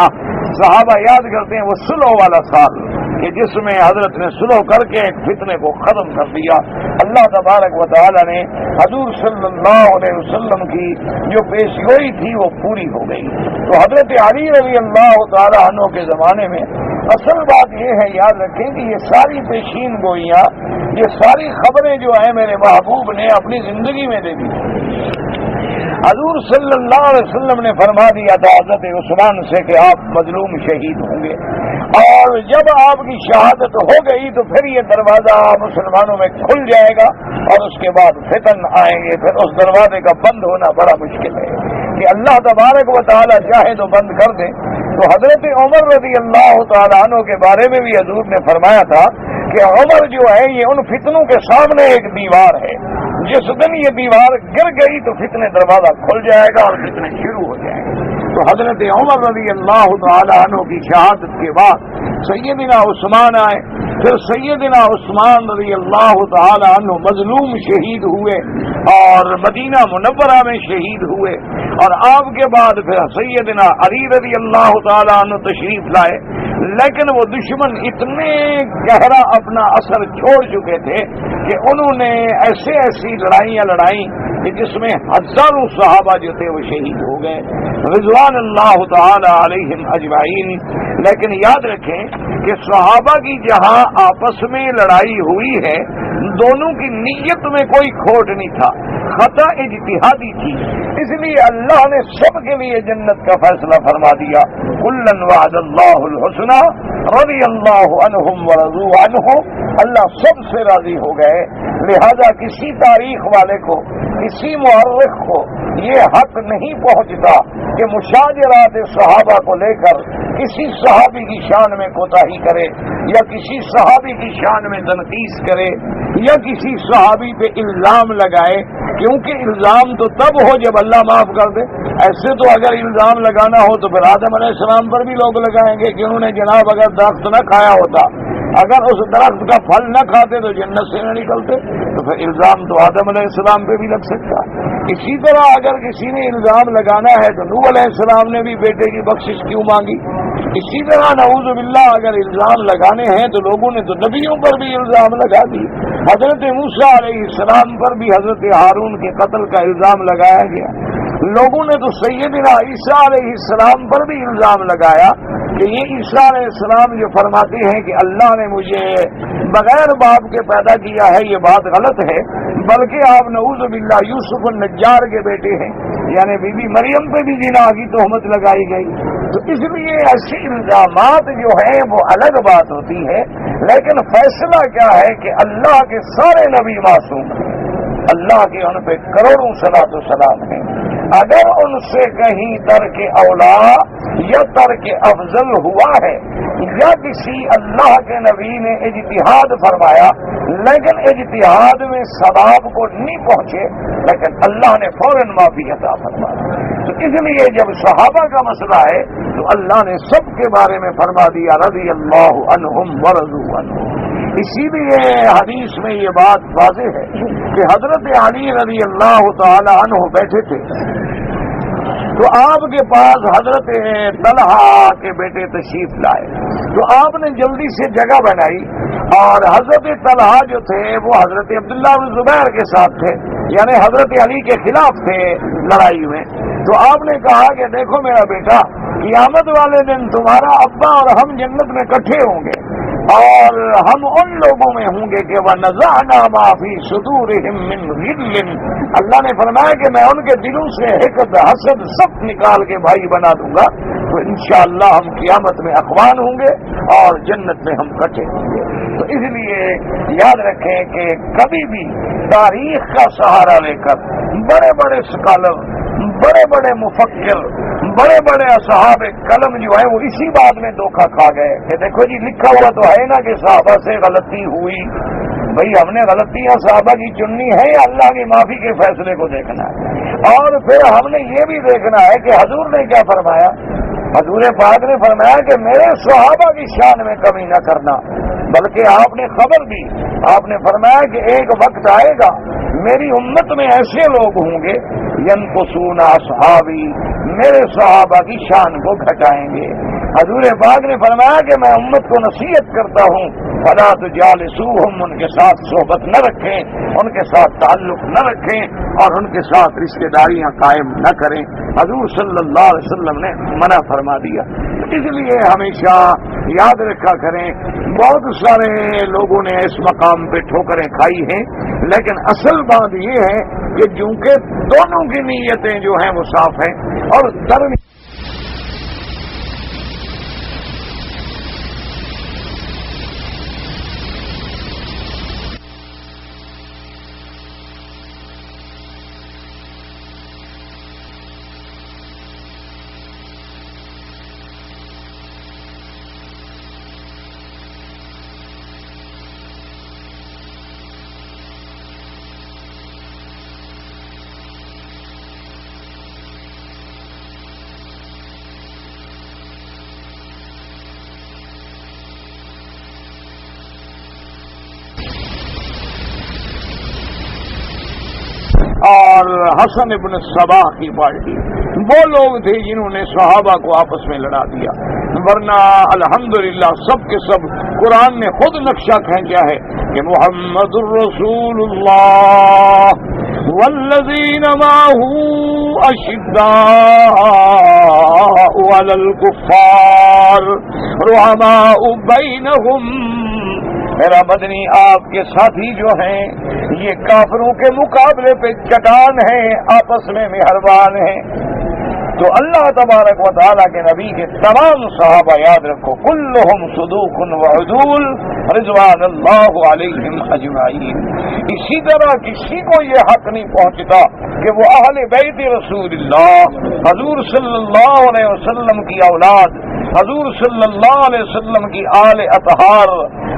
صحابہ یاد کرتے ہیں، وہ صلح والا سال کہ جس میں حضرت نے صلح کر کے ایک فتنے کو ختم کر دیا۔ اللہ تبارک و تعالی نے حضور صلی اللہ علیہ وسلم کی جو پیشگوئی تھی وہ پوری ہو گئی۔ تو حضرت علی رضی اللہ تعالی عنہ کے زمانے میں اصل بات یہ ہے، یاد رکھیں کہ یہ ساری پیشین گوئیاں، یہ ساری خبریں جو ہیں میرے محبوب نے اپنی زندگی میں دے دی۔ حضور صلی اللہ علیہ وسلم نے فرما دیا تھا حضرت عثمان سے کہ آپ مظلوم شہید ہوں گے، اور جب آپ کی شہادت ہو گئی تو پھر یہ دروازہ مسلمانوں میں کھل جائے گا اور اس کے بعد فتن آئیں گے، پھر اس دروازے کا بند ہونا بڑا مشکل ہے کہ اللہ تبارک و تعالی چاہے تو بند کر دے۔ تو حضرت عمر رضی اللہ تعالیٰ عنہ کے بارے میں بھی حضور نے فرمایا تھا کہ عمر جو ہے یہ ان فتنوں کے سامنے ایک دیوار ہے، جس دن یہ دیوار گر گئی تو فتنے دروازہ کھل جائے گا اور فتنے شروع ہو جائیں گے۔ تو حضرت عمر رضی اللہ تعالی عنہ کی شہادت کے بعد سیدنا عثمان آئے، پھر سیدنا عثمان رضی اللہ تعالی عنہ مظلوم شہید ہوئے اور مدینہ منورہ میں شہید ہوئے، اور آپ کے بعد پھر سیدنا علی رضی اللہ تعالی عنہ تشریف لائے، لیکن وہ دشمن اتنے گہرا اپنا اثر چھوڑ چکے تھے کہ انہوں نے ایسی لڑائیاں لڑائیں کہ جس میں ہزاروں صحابہ جو تھے وہ شہید ہو گئے رضوان اللہ تعالی علیہم اجمعین۔ لیکن یاد رکھیں کہ صحابہ کی جہاں آپس میں لڑائی ہوئی ہے، دونوں کی نیت میں کوئی کھوٹ نہیں تھا، خطا اجتہادی تھی، اس لیے اللہ نے سب کے لیے جنت کا فیصلہ فرما دیا۔ کلن وعد اللہ الحسنى رضی اللہ عنہم ورضوا عنہ، اللہ سب سے راضی ہو گئے۔ لہذا کسی تاریخ والے کو، کسی مورخ کو یہ حق نہیں پہنچتا کہ مشاجرات صحابہ کو لے کر کسی صحابی کی شان میں کوتاہی کرے یا کسی صحابی کی شان میں تنقیص کرے یا کسی صحابی پہ الزام لگائے، کیونکہ الزام تو تب ہو جب اللہ معاف کر دے۔ ایسے تو اگر الزام لگانا ہو تو پھر آدم علیہ السلام پر بھی لوگ لگائیں گے کہ انہوں نے جناب اگر درخت نہ کھایا ہوتا، اگر اس درخت کا پھل نہ کھاتے تو جنت سے نہ نکلتے، تو پھر الزام تو آدم علیہ السلام پہ بھی لگ سکتا۔ اسی طرح اگر کسی نے الزام لگانا ہے تو نوح علیہ السلام نے بھی بیٹے کی بخشش کیوں مانگی؟ اسی طرح نعوذ باللہ اگر الزام لگانے ہیں تو لوگوں نے تو نبیوں پر بھی الزام لگا دی۔ حضرت موسیٰ علیہ السلام پر بھی حضرت ہارون کے قتل کا الزام لگایا گیا۔ لوگوں نے تو سیدنا عیسیٰ علیہ السلام پر بھی الزام لگایا کہ یہ عیسیٰ علیہ السلام جو فرماتے ہیں کہ اللہ نے مجھے بغیر باپ کے پیدا کیا ہے، یہ بات غلط ہے، بلکہ آپ نعوذ باللہ یوسف النجار کے بیٹے ہیں، یعنی بی بی مریم پہ بھی زنا کی تہمت لگائی گئی۔ تو اس لیے ایسے الزامات جو ہیں وہ الگ بات ہوتی ہے، لیکن فیصلہ کیا ہے کہ اللہ کے سارے نبی معصوم ہیں، اللہ کے ان پہ کروڑوں صلاۃ و سلام ہیں، اگر ان سے کہیں ترک اولا یا ترک افضل ہوا ہے یا کسی اللہ کے نبی نے اجتہاد فرمایا لیکن اجتہاد میں ثواب کو نہیں پہنچے، لیکن اللہ نے فوراً معافی عطا فرمایا۔ تو اس لیے جب صحابہ کا مسئلہ ہے تو اللہ نے سب کے بارے میں فرما دیا رضی اللہ عنہم ورضوا عنہ۔ اسی لیے حدیث میں یہ بات واضح ہے کہ حضرت علی رضی اللہ تعالی عنہ بیٹھے تھے تو آپ کے پاس حضرت طلحہ کے بیٹے تشریف لائے، تو آپ نے جلدی سے جگہ بنائی، اور حضرت طلحہ جو تھے وہ حضرت عبداللہ بن زبیر کے ساتھ تھے، یعنی حضرت علی کے خلاف تھے لڑائی میں۔ تو آپ نے کہا کہ دیکھو میرا بیٹا، قیامت والے دن تمہارا ابا اور ہم جنت میں اکٹھے ہوں گے، اور ہم ان لوگوں میں ہوں گے کہ وَنَزَعْنَا مَا فِي صُدُورِهِم مِّن غِلٍّ، اللہ نے فرمایا کہ میں ان کے دلوں سے حقد حسد سب نکال کے بھائی بنا دوں گا، تو انشاءاللہ ہم قیامت میں اخوان ہوں گے اور جنت میں ہم اکٹھے ہوں گے۔ تو اس لیے یاد رکھیں کہ کبھی بھی تاریخ کا سہارا لے کر بڑے بڑے اسکالر، بڑے بڑے مفکر، بڑے بڑے اصحاب قلم جو ہے وہ اسی بات میں دھوکہ کھا گئے کہ دیکھو جی لکھا ہوا تو ہے نا کہ صحابہ سے غلطی ہوئی، بھئی ہم نے غلطیاں صحابہ کی چننی ہے یا اللہ کی معافی کے فیصلے کو دیکھنا ہے؟ اور پھر ہم نے یہ بھی دیکھنا ہے کہ حضور نے کیا فرمایا۔ حضور پاک نے فرمایا کہ میرے صحابہ کی شان میں کمی نہ کرنا، بلکہ آپ نے خبر دی، آپ نے فرمایا کہ ایک وقت آئے گا میری امت میں ایسے لوگ ہوں گے ینقصون اصحابی، میرے صحابہ کی شان کو گھٹائیں گے۔ حضور پاک نے فرمایا کہ میں امت کو نصیحت کرتا ہوں فلا تجالسوہم، ان کے ساتھ صحبت نہ رکھیں، ان کے ساتھ تعلق نہ رکھیں اور ان کے ساتھ رشتہ داریاں قائم نہ کریں۔ حضور صلی اللہ علیہ وسلم نے منع فرما دیا۔ اس لیے ہمیشہ یاد رکھا کریں، بہت سارے لوگوں نے اس مقام پہ ٹھوکریں کھائی ہیں، لیکن اصل بات یہ ہے کہ چونکہ دونوں کی نیتیں جو ہیں وہ صاف ہیں اور اور حسن ابن صباح کی پارٹی وہ لوگ تھے جنہوں نے صحابہ کو آپس میں لڑا دیا، ورنہ الحمدللہ سب کے سب قرآن نے خود نقشہ کھینچا ہے کہ محمد الرسول اللہ والذین معه اشداء علی الکفار رحماء بینہم، میرا مدنی آپ کے ساتھی جو ہیں یہ کافروں کے مقابلے پہ چٹان ہیں، آپس میں مہربان ہیں۔ تو اللہ تبارک و تعالیٰ کے نبی کے تمام صحابہ یاد رکھو کلہم صدوق وعدول رضوان اللہ علیہم اجمعین۔ اسی طرح کسی کو یہ حق نہیں پہنچتا کہ وہ اہل بیت رسول اللہ، حضور صلی اللہ علیہ وسلم کی اولاد، حضور صلی اللہ علیہ وسلم کی آل اطہار،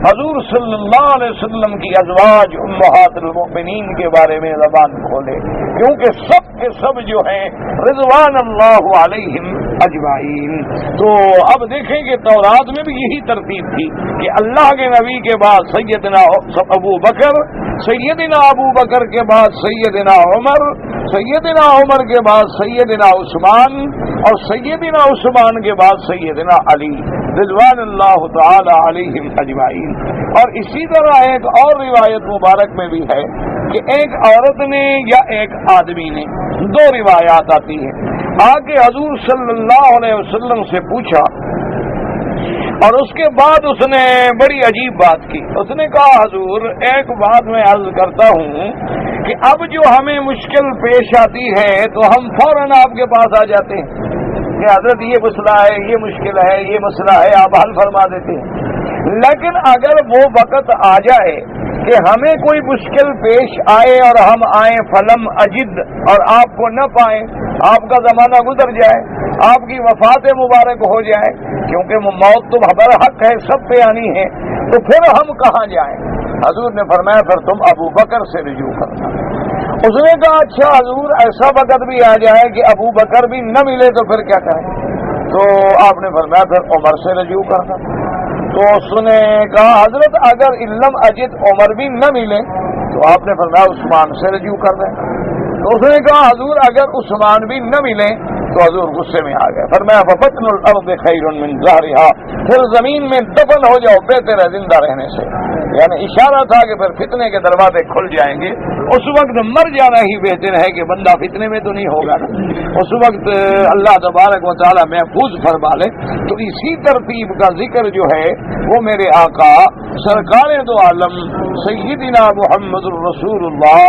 حضور صلی اللہ علیہ وسلم کی ازواج امہات المؤمنین کے بارے میں زبان کھولے، کیونکہ سب کے سب جو ہیں رضوان اللہ علیہم اجمعین۔ تو اب دیکھیں کہ تورات میں بھی یہی ترتیب تھی کہ اللہ کے نبی کے بعد سیدنا ابو بکر، سیدنا ابو بکر کے بعد سیدنا عمر، سیدنا عمر کے بعد سیدنا عثمان اور سیدنا عثمان کے بعد سیدنا علی رضوان اللہ تعالی علیہم اجمعین۔ اور اسی طرح ایک اور روایت مبارک میں بھی ہے کہ ایک عورت نے یا ایک آدمی نے، دو روایات آتی ہیں، آگے حضور صلی اللہ علیہ وسلم سے پوچھا اور اس کے بعد اس نے بڑی عجیب بات کی۔ اس نے کہا حضور ایک بات میں عرض کرتا ہوں کہ اب جو ہمیں مشکل پیش آتی ہے تو ہم فوراً آپ کے پاس آ جاتے ہیں کہ حضرت یہ مسئلہ ہے، یہ مشکل ہے، یہ مسئلہ ہے، آپ حل فرما دیتے ہیں۔ لیکن اگر وہ وقت آ جائے کہ ہمیں کوئی مشکل پیش آئے اور ہم آئیں فلم اجد اور آپ کو نہ پائیں، آپ کا زمانہ گزر جائے، آپ کی وفات مبارک ہو جائے، کیونکہ موت تو بر حق ہے، سب پہ آنی ہے، تو پھر ہم کہاں جائیں؟ حضور نے فرمایا پھر تم ابو بکر سے رجوع کرنا۔ اس نے کہا اچھا حضور ایسا وقت بھی آ جائے کہ ابو بکر بھی نہ ملے تو پھر کیا کریں؟ تو آپ نے فرمایا پھر عمر سے رجوع کرنا۔ تو اس نے کہا حضرت اگر علم اجد عمر بھی نہ ملے تو آپ نے فرمایا عثمان سے رجوع کر دیں۔ تو اس نے کہا حضور اگر عثمان بھی نہ ملے تو حضور غصے میں آ گئے، فرمایا فبطن الارض خیر من ظہرها، پھر زمین میں دفن ہو جاؤ بہتر ہے زندہ رہنے سے۔ یعنی اشارہ تھا کہ پھر فتنے کے دروازے کھل جائیں گے، اس وقت مر جانا ہی بہتر ہے کہ بندہ فتنے میں تو نہیں ہوگا نا، اس وقت اللہ تبارک و تعالی محفوظ فرما لے۔ تو اسی ترتیب کا ذکر جو ہے وہ میرے آقا سرکار دو عالم سیدنا محمد الرسول اللہ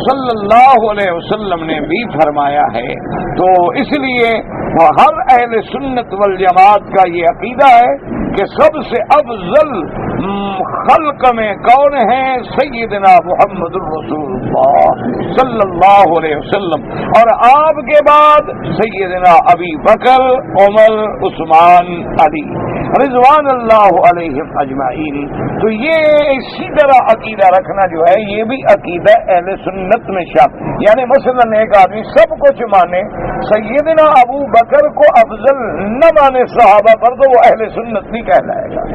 صلی اللہ علیہ وسلم نے بھی فرمایا ہے۔ تو اس لیے ہر اہل سنت والجماعت کا یہ عقیدہ ہے کہ سب سے افضل خلق میں کون ہیں؟ سیدنا محمد الرسول اللہ صلی اللہ علیہ وسلم، اور آپ کے بعد سیدنا ابی بکر، عمر، عثمان، علی رضوان اللہ علیہم اجمعین۔ تو یہ اسی طرح عقیدہ رکھنا جو ہے یہ بھی عقیدہ اہل سنت میں شامل، یعنی مثلا ایک آدمی سب کچھ مانے، سیدنا ابو بکر کو افضل نہ مانے صحابہ پر، تو وہ اہل سنت نہیں کہلائے گا،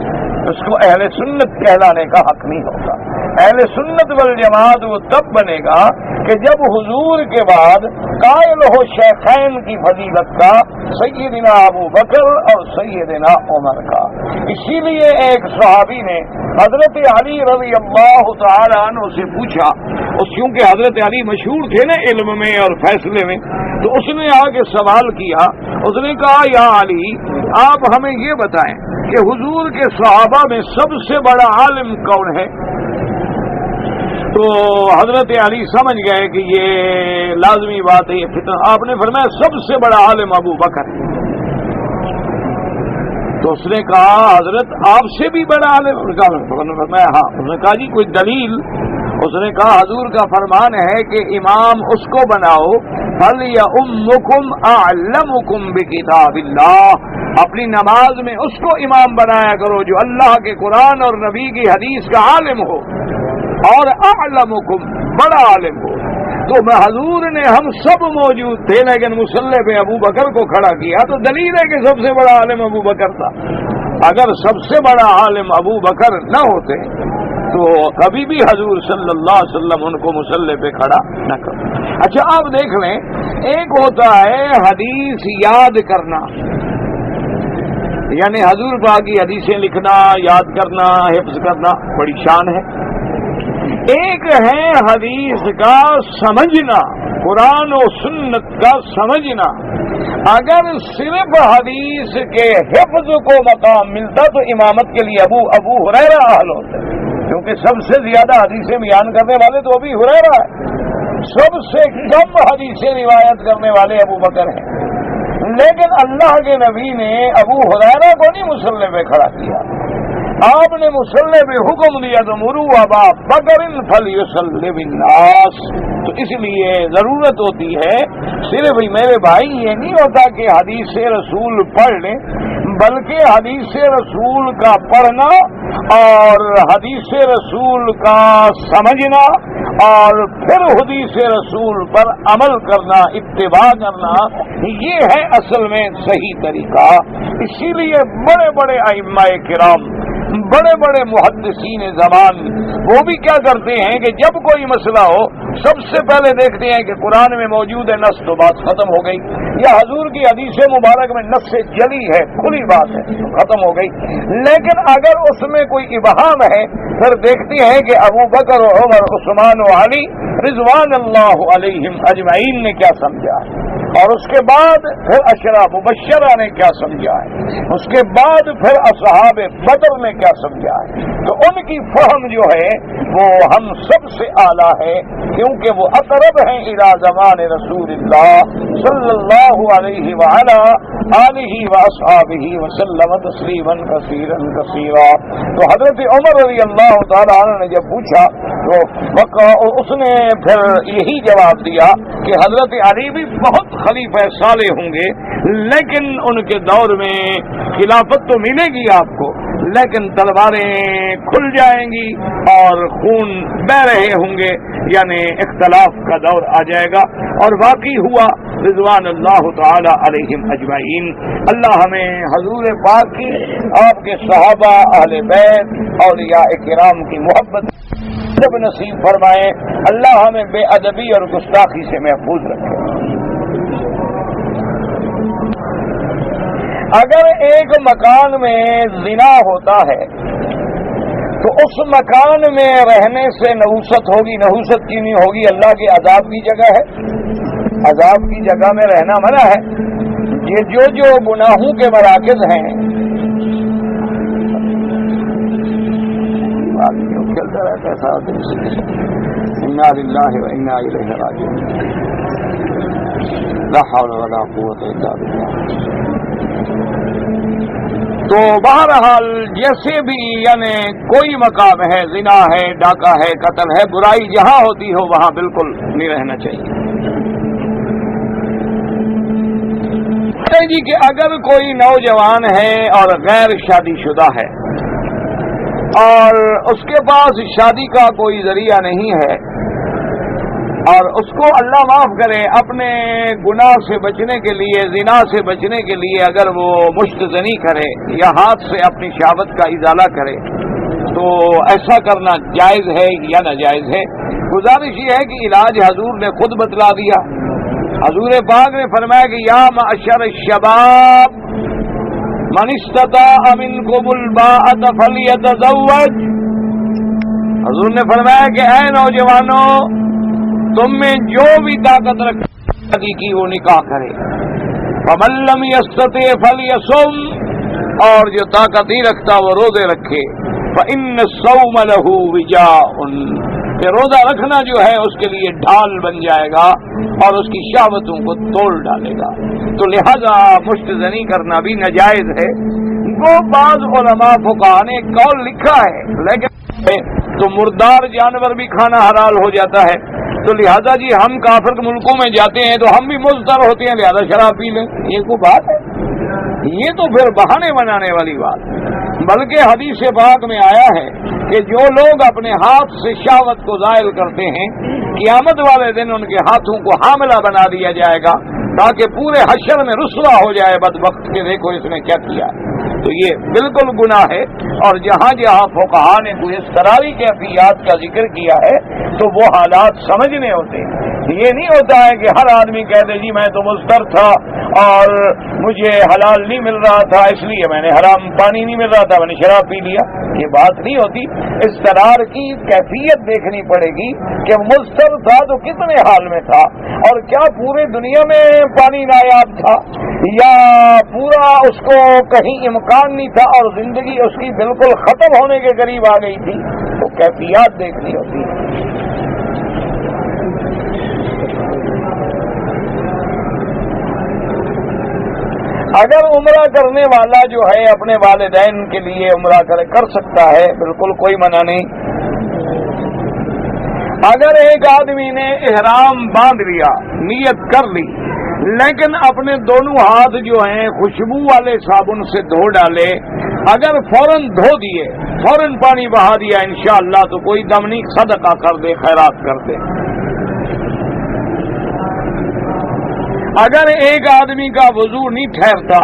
اس کو اہل سنت کہلانے کا حق نہیں ہوگا۔ اہل سنت والجماعت وہ تب بنے گا کہ جب حضور کے بعد قائل ہو شیخین کی فضیلت کا، سیدنا ابو بکر اور سیدنا عمر کا۔ اسی لیے ایک صحابی نے حضرت علی رضی اللہ تعالی عنہ سے پوچھا، کیونکہ حضرت علی مشہور تھے نا علم میں اور فیصلے میں، تو اس نے آ کے سوال کیا، اس نے کہا یا علی آپ ہمیں یہ بتائیں کہ حضور کے صحابہ میں سب سے بڑا عالم کون ہے؟ تو حضرت علی سمجھ گئے کہ یہ لازمی بات ہے، یہ فتنہ۔ آپ نے فرمایا سب سے بڑا عالم ابو بکر ہے۔ تو اس نے کہا حضرت آپ سے بھی بڑا عالم؟ فرمایا ہاں۔ اس نے کہا جی کوئی دلیل؟ اس نے کہا حضور کا فرمان ہے کہ امام اس کو بناؤ فَلْيَؤُمُّكُمْ أَعْلَمُكُمْ بِكِتَابِ اللَّهِ، اپنی نماز میں اس کو امام بنایا کرو جو اللہ کے قرآن اور نبی کی حدیث کا عالم ہو، اور اعلمکم بڑا عالم ہو۔ تو حضور نے ہم سب موجود تھے لیکن مصلی پہ ابو بکر کو کھڑا کیا، تو دلیل ہے کہ سب سے بڑا عالم ابو بکر تھا۔ اگر سب سے بڑا عالم ابو بکر نہ ہوتے تو کبھی بھی حضور صلی اللہ علیہ وسلم ان کو مصلی پہ کھڑا نہ کرتے۔ اچھا آپ دیکھ لیں، ایک ہوتا ہے حدیث یاد کرنا، یعنی حضور پاک کی حدیثیں لکھنا، یاد کرنا، حفظ کرنا، بڑی شان ہے۔ ایک ہے حدیث کا سمجھنا، قرآن و سنت کا سمجھنا۔ اگر صرف حدیث کے حفظ کو مقام ملتا تو امامت کے لیے ابو ہریرہ اہل ہوتے، کیونکہ سب سے زیادہ حدیثیں بیان کرنے والے تو ابی ہریرہ ہے، سب سے کم حدیثیں روایت کرنے والے ابو بکر ہیں۔ لیکن اللہ کے نبی نے ابو ہریرہ کو نہیں مصلی پہ کھڑا کیا، آپ نے مصلی پہ حکم دیا تو مروا ابا بکر فلیصلی بالناس۔ تو اس لیے ضرورت ہوتی ہے، صرف میرے بھائی یہ نہیں ہوتا کہ حدیث رسول پڑھ لیں، بلکہ حدیث رسول کا پڑھنا اور حدیث رسول کا سمجھنا اور پھر حدیث رسول پر عمل کرنا، اتباع کرنا، یہ ہے اصل میں صحیح طریقہ۔ اسی لیے بڑے بڑے ائمہ کرام، بڑے بڑے محدثین زمان وہ بھی کیا کرتے ہیں کہ جب کوئی مسئلہ ہو سب سے پہلے دیکھتے ہیں کہ قرآن میں موجود ہے نص، تو بات ختم ہو گئی، یا حضور کی حدیث مبارک میں نص جلی ہے، کھلی بات ہے، ختم ہو گئی۔ لیکن اگر اس میں کوئی ابہام ہے پھر دیکھتے ہیں کہ ابو بکر و عمر، عثمان و علی رضوان اللہ علیہم اجمعین نے کیا سمجھا ہے، اور اس کے بعد پھر عشرہ مبشرہ نے کیا سمجھا ہے، اس کے بعد پھر اصحاب بدر نے کیا سمجھا ہے۔ تو ان کی فہم جو ہے وہ ہم سب سے اعلیٰ ہے، کیونکہ وہ اقرب ہیں الی زمان رسول اللہ صلی اللہ علیہ وعلی آلہ واصحابہ وسلم تسلیما کثیرا کثیرا۔ تو حضرت عمر رضی اللہ تعالی عنہ نے جب پوچھا تو اس نے پھر یہی جواب دیا کہ حضرت علی بھی بہت خلیفہ صالح ہوں گے، لیکن ان کے دور میں خلافت تو ملے گی آپ کو، لیکن تلواریں کھل جائیں گی اور خون بہ رہے ہوں گے، یعنی اختلاف کا دور آ جائے گا۔ اور واقعی ہوا، رضوان اللہ تعالی علیہم اجمعین۔ اللہ ہمیں حضور پاک کی، آپ کے صحابہ، اہل بیت، اولیاء کرام کی محبت جب نصیب فرمائے۔ اللہ ہمیں بے ادبی اور گستاخی سے محفوظ رکھے۔ اگر ایک مکان میں زنا ہوتا ہے تو اس مکان میں رہنے سے نحوست ہوگی، نحوست کی نہیں ہوگی، اللہ کے عذاب کی جگہ ہے، عذاب کی جگہ میں رہنا منع ہے۔ یہ جو گناہوں کے مراکز ہیں، چلتا رہتا ہے، انا للہ و انا الیہ راجعون۔ لا حول ولا قوت الا باللہ۔ تو بہرحال جیسے بھی یعنی کوئی مقام ہے، زنا ہے، ڈاکہ ہے، قتل ہے، برائی جہاں ہوتی ہو وہاں بالکل نہیں رہنا چاہیے۔ جی کہ اگر کوئی نوجوان ہے اور غیر شادی شدہ ہے اور اس کے پاس شادی کا کوئی ذریعہ نہیں ہے اور اس کو اللہ معاف کرے اپنے گناہ سے بچنے کے لیے، زنا سے بچنے کے لیے اگر وہ مشت زنی کرے یا ہاتھ سے اپنی شہوت کا ازالہ کرے تو ایسا کرنا جائز ہے یا ناجائز ہے؟ گزارش یہ ہے کہ علاج حضور نے خود بتلا دیا۔ حضور پاک نے فرمایا کہ یا معشر الشباب من استطاع منکم الباءۃ فلیتزوج۔ حضور نے فرمایا کہ اے نوجوانوں، تم میں جو بھی طاقت رکھتی کی وہ نکاح کرے۔ فمن لم یستطع فلیصم، اور جو طاقت نہیں رکھتا وہ روزے رکھے۔ فإن الصوم له وجاء، کہ روزہ رکھنا جو ہے اس کے لیے ڈھال بن جائے گا اور اس کی شہوتوں کو توڑ ڈالے گا۔ تو لہذا مشت زنی کرنا بھی ناجائز ہے۔ وہ بعض علماء فقہاء نے قول لکھا ہے، لیکن تو مردار جانور بھی کھانا حلال ہو جاتا ہے، تو لہذا جی ہم کافر ملکوں میں جاتے ہیں تو ہم بھی مضطر ہوتے ہیں، لہذا شراب پی لیں، یہ کوئی بات ہے؟ یہ تو پھر بہانے بنانے والی بات۔ بلکہ حدیث پاک میں آیا ہے کہ جو لوگ اپنے ہاتھ سے شہوت کو زائل کرتے ہیں، قیامت والے دن ان کے ہاتھوں کو حاملہ بنا دیا جائے گا تاکہ پورے حشر میں رسوا ہو جائے بدبخت کہ دیکھو اس نے کیا کیا۔ تو یہ بالکل گناہ ہے، اور جہاں جہاں فقہاء نے کوئی اس طرح کی کیفیات کا ذکر کیا ہے تو وہ حالات سمجھنے ہوتے ہیں۔ یہ نہیں ہوتا ہے کہ ہر آدمی کہہ دے جی میں تو مضطر تھا اور مجھے حلال نہیں مل رہا تھا اس لیے میں نے حرام پانی نہیں مل رہا تھا میں نے شراب پی لیا۔ یہ بات نہیں ہوتی، استرار کی کیفیت دیکھنی پڑے گی کہ مضطر تھا تو کتنے حال میں تھا، اور کیا پورے دنیا میں پانی نایاب تھا، یا پورا اس کو کہیں امکان نہیں تھا اور زندگی اس کی بالکل ختم ہونے کے قریب آ گئی تھی۔ تو کیفیات دیکھنی ہوتی ہے۔ اگر عمرہ کرنے والا جو ہے اپنے والدین کے لیے عمرہ کر سکتا ہے، بالکل کوئی منع نہیں۔ اگر ایک آدمی نے احرام باندھ لیا، نیت کر لی، لیکن اپنے دونوں ہاتھ جو ہیں خوشبو والے صابن سے دھو ڈالے، اگر فوراً دھو دیے، فوراً پانی بہا دیا انشاءاللہ تو کوئی دم نہیں، صدقہ کر دے، خیرات کر دے۔ اگر ایک آدمی کا وضو نہیں ٹھہرتا،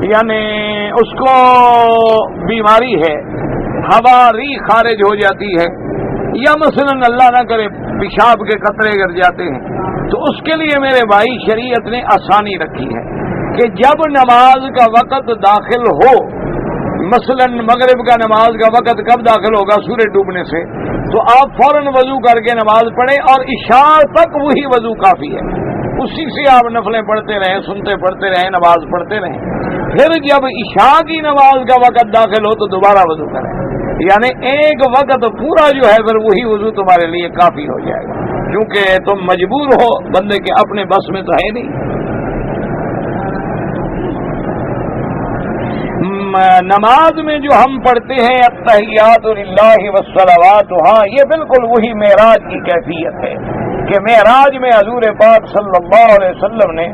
یعنی اس کو بیماری ہے، ہوا ری خارج ہو جاتی ہے، یا مثلا اللہ نہ کرے پیشاب کے قطرے گر جاتے ہیں، تو اس کے لیے میرے بھائی شریعت نے آسانی رکھی ہے کہ جب نماز کا وقت داخل ہو، مثلا مغرب کا نماز کا وقت کب داخل ہوگا؟ سورج ڈوبنے سے، تو آپ فوراً وضو کر کے نماز پڑھیں، اور عشاء تک وہی وضو کافی ہے، اسی سے آپ نفلیں پڑھتے رہیں، سنتے پڑھتے رہیں، نماز پڑھتے رہیں۔ پھر جب عشاء کی نماز کا وقت داخل ہو تو دوبارہ وضو کریں، یعنی ایک وقت پورا جو ہے پھر وہی وضو تمہارے لیے کافی ہو جائے گا، کیونکہ تم مجبور ہو، بندے کے اپنے بس میں تو ہے نہیں۔ نماز میں جو ہم پڑھتے ہیں التحیات للہ والصلوات، ہاں یہ بالکل وہی معراج کی کیفیت ہے کہ معراج میں حضور پاک صلی اللہ علیہ وسلم نے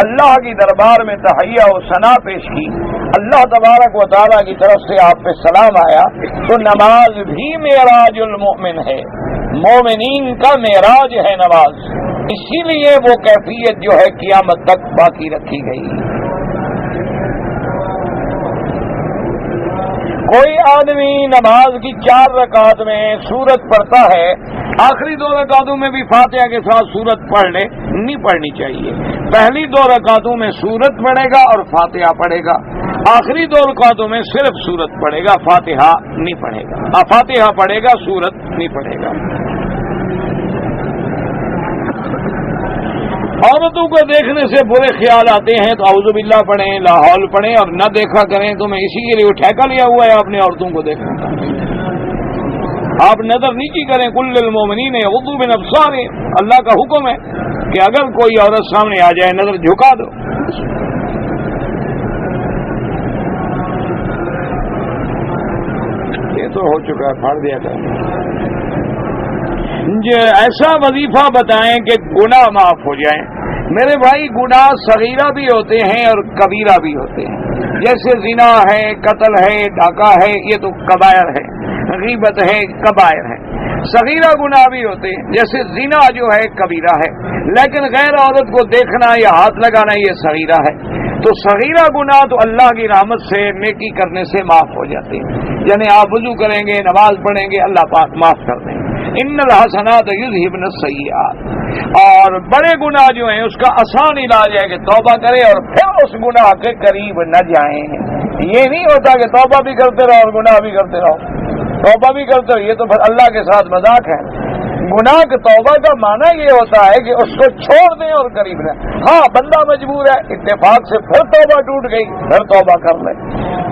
اللہ کی دربار میں تحیہ و ثنا پیش کی، اللہ تبارک و تعالیٰ کی طرف سے آپ پہ سلام آیا، تو نماز بھی معراج المؤمن ہے، مومنین کا معراج ہے نماز، اسی لیے وہ کیفیت جو ہے قیامت تک باقی رکھی گئی۔ کوئی آدمی نماز کی 4 رکعت میں سورت پڑھتا ہے، آخری 2 رکعتوں میں بھی فاتحہ کے ساتھ سورت پڑھ لے، نہیں پڑھنی چاہیے۔ پہلی 2 رکعتوں میں سورت پڑھے گا اور فاتحہ پڑھے گا، آخری 2 رکعتوں میں صرف سورت پڑھے گا، فاتحہ نہیں پڑھے گا، فاتحہ پڑھے گا، سورت نہیں پڑھے گا۔ عورتوں کو دیکھنے سے برے خیال آتے ہیں تو اعوذ باللہ پڑھیں، لا حول پڑھیں، اور نہ دیکھا کریں، تو میں اسی کے لیے ٹھیکہ لیا ہوا ہے اپنے عورتوں کو دیکھنے کا۔ آپ نظر نیچی کریں، کل للمؤمنین یغضوا من ابصارہم، اللہ کا حکم ہے کہ اگر کوئی عورت سامنے آ جائے نظر جھکا دو. یہ تو ہو چکا ہے، پھاڑ دیا تھا. ایسا وظیفہ بتائیں کہ گناہ معاف ہو جائیں. میرے بھائی گناہ صغیرہ بھی ہوتے ہیں اور کبیرہ بھی ہوتے ہیں. جیسے زنا ہے، قتل ہے، ڈاکہ ہے، یہ تو کبائر ہے. غیبت ہے، کبائر ہے. صغیرہ گناہ بھی ہوتے ہیں، جیسے زنا جو ہے کبیرہ ہے، لیکن غیر عورت کو دیکھنا یا ہاتھ لگانا یہ صغیرہ ہے. تو صغیرہ گناہ تو اللہ کی رحمت سے نیکی کرنے سے معاف ہو جاتے ہیں. یعنی آپ وضو کریں گے، نماز پڑھیں گے، اللہ پاک معاف کر دیں گے. ان الحسنات یذہبن السیئات. اور بڑے گناہ جو ہیں اس کا آسان علاج ہے کہ توبہ کرے اور پھر اس گناہ کے قریب نہ جائیں. یہ نہیں ہوتا کہ توبہ بھی کرتے رہو اور گناہ بھی کرتے رہو. توبہ بھی کرتے رہو، یہ تو پھر اللہ کے ساتھ مذاق ہے. گناہ کے توبہ کا معنی یہ ہوتا ہے کہ اس کو چھوڑ دیں اور قریب نہ. ہاں بندہ مجبور ہے، اتفاق سے پھر توبہ ٹوٹ گئی، پھر توبہ کر لے.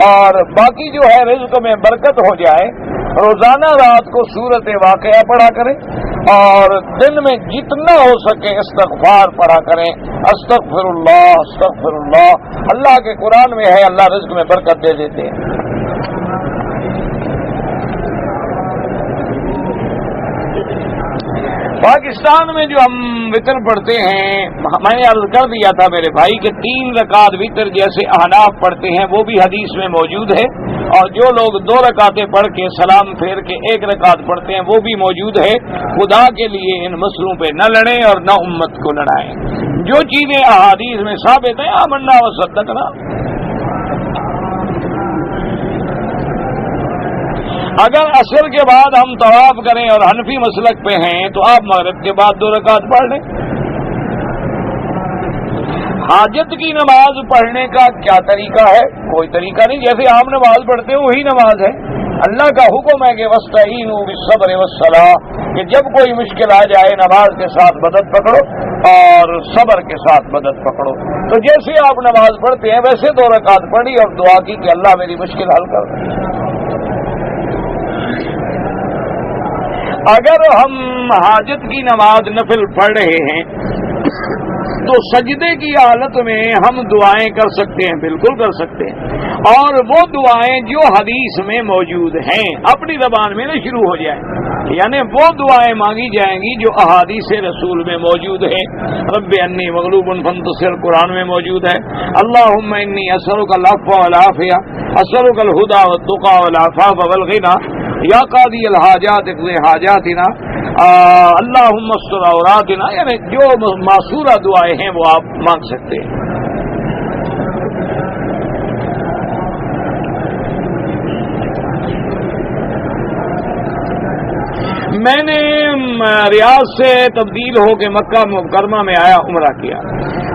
اور باقی جو ہے رزق میں برکت ہو جائے. روزانہ رات کو سورت واقعہ پڑھا کریں اور دن میں جتنا ہو سکے استغفار پڑھا کریں. استغفر اللہ استغفر اللہ. اللہ کے قرآن میں ہے اللہ رزق میں برکت دے دیتے ہیں. پاکستان میں جو ہم وطر پڑھتے ہیں، میں نے عرض کر دیا تھا میرے بھائی کہ 3 رکعت وطر جیسے احناف پڑھتے ہیں وہ بھی حدیث میں موجود ہے. اور جو لوگ 2 رکعتیں پڑھ کے سلام پھیر کے 1 رکعت پڑھتے ہیں وہ بھی موجود ہے. خدا کے لیے ان مسئلوں پہ نہ لڑیں اور نہ امت کو لڑائیں. جو چیزیں احادیث میں ثابت ہیں آمنا و صدقنا. اگر عصر کے بعد ہم طواف کریں اور حنفی مسلک پہ ہیں تو آپ مغرب کے بعد 2 رکعت پڑھ لیں. حاجت کی نماز پڑھنے کا کیا طریقہ ہے؟ کوئی طریقہ نہیں، جیسے عام نماز پڑھتے ہیں وہی نماز ہے. اللہ کا حکم ہے کہ وَاسْتَعِینُوا بِالصَّبْرِ وَالصَّلَاةِ، کہ جب کوئی مشکل آ جائے نماز کے ساتھ مدد پکڑو اور صبر کے ساتھ مدد پکڑو. تو جیسے آپ نماز پڑھتے ہیں ویسے 2 رکعت پڑھی اور دعا کی کہ اللہ میری مشکل حل کر دے. اگر ہم حاجت کی نماز نفل پڑھ رہے ہیں تو سجدے کی حالت میں ہم دعائیں کر سکتے ہیں، بالکل کر سکتے ہیں. اور وہ دعائیں جو حدیث میں موجود ہیں اپنی زبان میں نہ شروع ہو جائیں. یعنی وہ دعائیں مانگی جائیں گی جو احادیث رسول میں موجود ہیں. رب انی مغلوب فانتصر قرآن میں موجود ہے. اللہم انی اسألک العفو والعافیہ، اسألک الہدی والتقی والعفاف والغنی، یا قاضی الحاجات اقضی حاجاتنا، اللہم استر عوراتنا. یعنی جو معصورہ دعائیں ہیں وہ آپ مانگ سکتے ہیں. میں نے ریاض سے تبدیل ہو کے مکہ مکرمہ میں آیا، عمرہ کیا،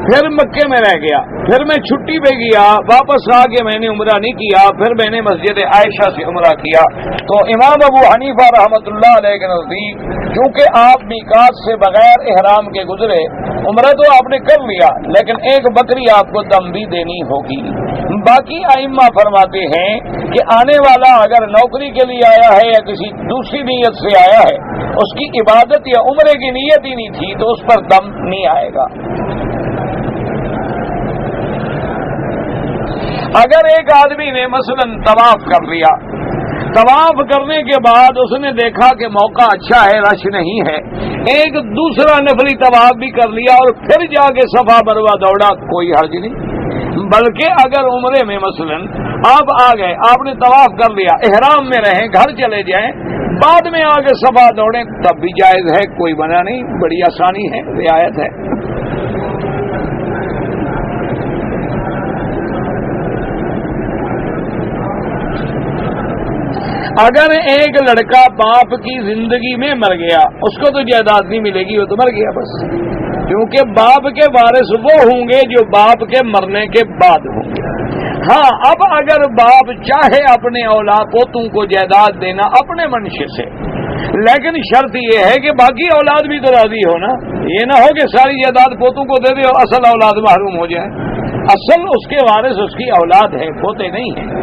پھر مکے میں رہ گیا، پھر میں چھٹی پہ گیا، واپس آ کے میں نے عمرہ نہیں کیا، پھر میں نے مسجد عائشہ سے عمرہ کیا. تو امام ابو حنیفہ رحمۃ اللہ علیہ کے نزدیک کیونکہ آپ میقات سے بغیر احرام کے گزرے، عمرہ تو آپ نے کر لیا لیکن ایک بکری آپ کو دم بھی دینی ہوگی. باقی ائمہ فرماتے ہیں کہ آنے والا اگر نوکری کے لیے آیا ہے یا کسی دوسری نیت سے آیا ہے، اس کی عبادت یا عمرے کی نیت ہی نہیں تھی تو اس پر دم نہیں آئے گا. اگر ایک آدمی نے مثلا طواف کر لیا، طواف کرنے کے بعد اس نے دیکھا کہ موقع اچھا ہے، رش نہیں ہے، ایک دوسرا نفلی طواف بھی کر لیا اور پھر جا کے صفا مروہ دوڑا، کوئی حرج نہیں. بلکہ اگر عمرے میں مثلا آپ آ گئے، آپ نے طواف کر لیا، احرام میں رہیں، گھر چلے جائیں، بعد میں آگے صفا دوڑیں تب بھی جائز ہے، کوئی منع نہیں، بڑی آسانی ہے، رعایت ہے. اگر ایک لڑکا باپ کی زندگی میں مر گیا، اس کو تو جائیداد نہیں ملے گی، وہ تو مر گیا بس، کیونکہ باپ کے وارث وہ ہوں گے جو باپ کے مرنے کے بعد ہوں گے. ہاں اب اگر باپ چاہے اپنے اولاد پوتوں کو جائیداد دینا اپنے منشے سے، لیکن شرط یہ ہے کہ باقی اولاد بھی تو راضی ہو نا. یہ نہ ہو کہ ساری جائیداد پوتوں کو دے دے اور اصل اولاد محروم ہو جائے. اصل اس کے وارث اس کی اولاد ہے، پوتے نہیں ہیں.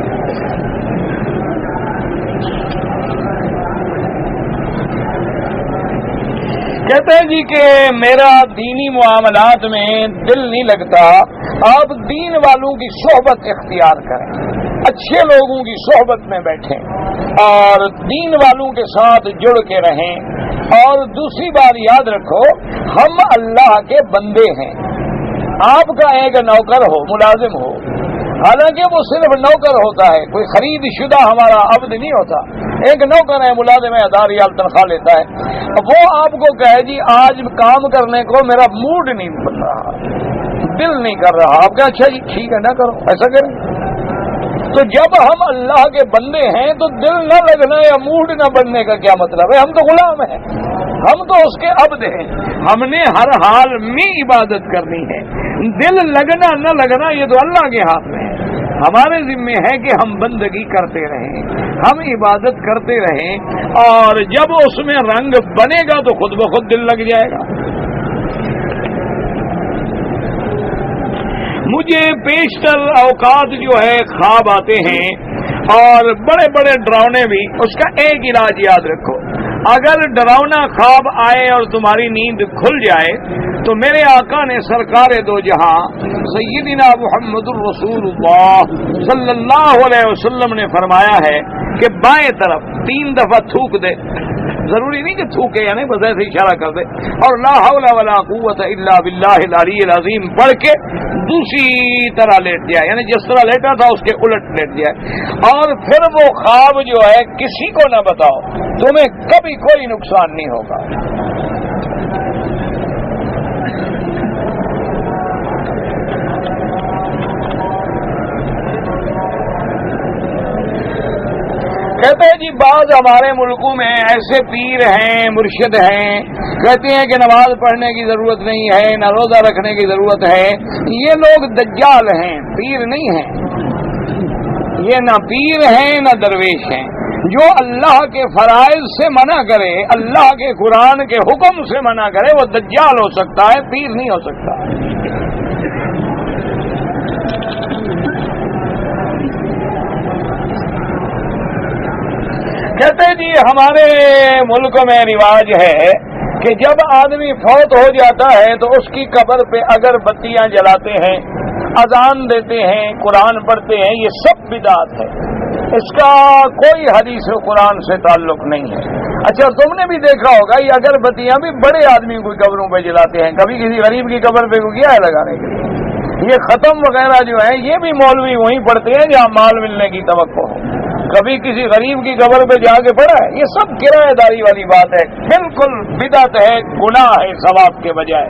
کہتے ہیں جی کہ میرا دینی معاملات میں دل نہیں لگتا، آپ دین والوں کی صحبت اختیار کریں، اچھے لوگوں کی صحبت میں بیٹھیں اور دین والوں کے ساتھ جڑ کے رہیں۔ اور دوسری بات یاد رکھو، ہم اللہ کے بندے ہیں، آپ کا ایک نوکر ہو، ملازم ہو، حالانکہ وہ صرف نوکر ہوتا ہے، کوئی خرید شدہ ہمارا عبد نہیں ہوتا، ایک نوکر ہے، ملازم ہے، 1000 ریال تنخواہ لیتا ہے، وہ آپ کو کہے جی آج کام کرنے کو میرا موڈ نہیں بن رہا، دل نہیں کر رہا، آپ کہا اچھا جی ٹھیک ہے نہ کرو، ایسا کریں۔ تو جب ہم اللہ کے بندے ہیں تو دل نہ لگنا یا موڈ نہ بننے کا کیا مطلب ہے؟ ہم تو غلام ہیں، ہم تو اس کے عبد ہیں، ہم نے ہر حال میں عبادت کرنی ہے، دل لگنا نہ لگنا یہ تو اللہ کے ہاتھ میں ہے، ہمارے ذمے ہے کہ ہم بندگی کرتے رہیں، ہم عبادت کرتے رہیں، اور جب اس میں رنگ بنے گا تو خود بخود دل لگ جائے گا۔ مجھے بیشتر اوقات جو ہے خواب آتے ہیں اور بڑے بڑے ڈراؤنے بھی، اس کا ایک علاج یاد رکھو، اگر ڈراؤنا خواب آئے اور تمہاری نیند کھل جائے تو میرے آقا نے سرکار دو جہاں سیدنا محمد الرسول اللہ صلی اللہ علیہ وسلم نے فرمایا ہے کہ بائیں طرف 3 دفعہ تھوک دے، ضروری نہیں کہ تھوکے یعنی بس ایسے اشارہ کر دے، اور لا حول ولا قوت الا باللہ العلی العظیم پڑھ کے دوسری طرح لیٹ جائے، یعنی جس طرح لیٹا تھا اس کے الٹ لیٹ جائے، اور پھر وہ خواب جو ہے کسی کو نہ بتاؤ، تمہیں کبھی کوئی نقصان نہیں ہوگا۔ کہتے ہیں جی بعض ہمارے ملکوں میں ایسے پیر ہیں، مرشد ہیں، کہتے ہیں کہ نماز پڑھنے کی ضرورت نہیں ہے، نہ روزہ رکھنے کی ضرورت ہے، یہ لوگ دجال ہیں، پیر نہیں ہیں، یہ نہ پیر ہیں نہ درویش ہیں۔ جو اللہ کے فرائض سے منع کرے، اللہ کے قرآن کے حکم سے منع کرے، وہ دجال ہو سکتا ہے، پیر نہیں ہو سکتا۔ کہتے جی ہمارے ملک میں رواج ہے کہ جب آدمی فوت ہو جاتا ہے تو اس کی قبر پہ اگر بتیاں جلاتے ہیں، اذان دیتے ہیں، قرآن پڑھتے ہیں، یہ سب بدعت ہے، اس کا کوئی حدیث قرآن سے تعلق نہیں ہے۔ اچھا تم نے بھی دیکھا ہوگا یہ اگر بتیاں بھی بڑے آدمی کی قبروں پہ جلاتے ہیں، کبھی کسی غریب کی قبر پہ کو کیا ہے لگانے کے لیے؟ یہ ختم وغیرہ جو ہے یہ بھی مولوی وہیں پڑھتے ہیں جہاں مال ملنے کی توقع ہو، کبھی کسی غریب کی قبر پہ جا کے پڑھا ہے؟ یہ سب کرایہ داری والی بات ہے، بالکل بدعت ہے، گناہ ہے ثواب کے بجائے۔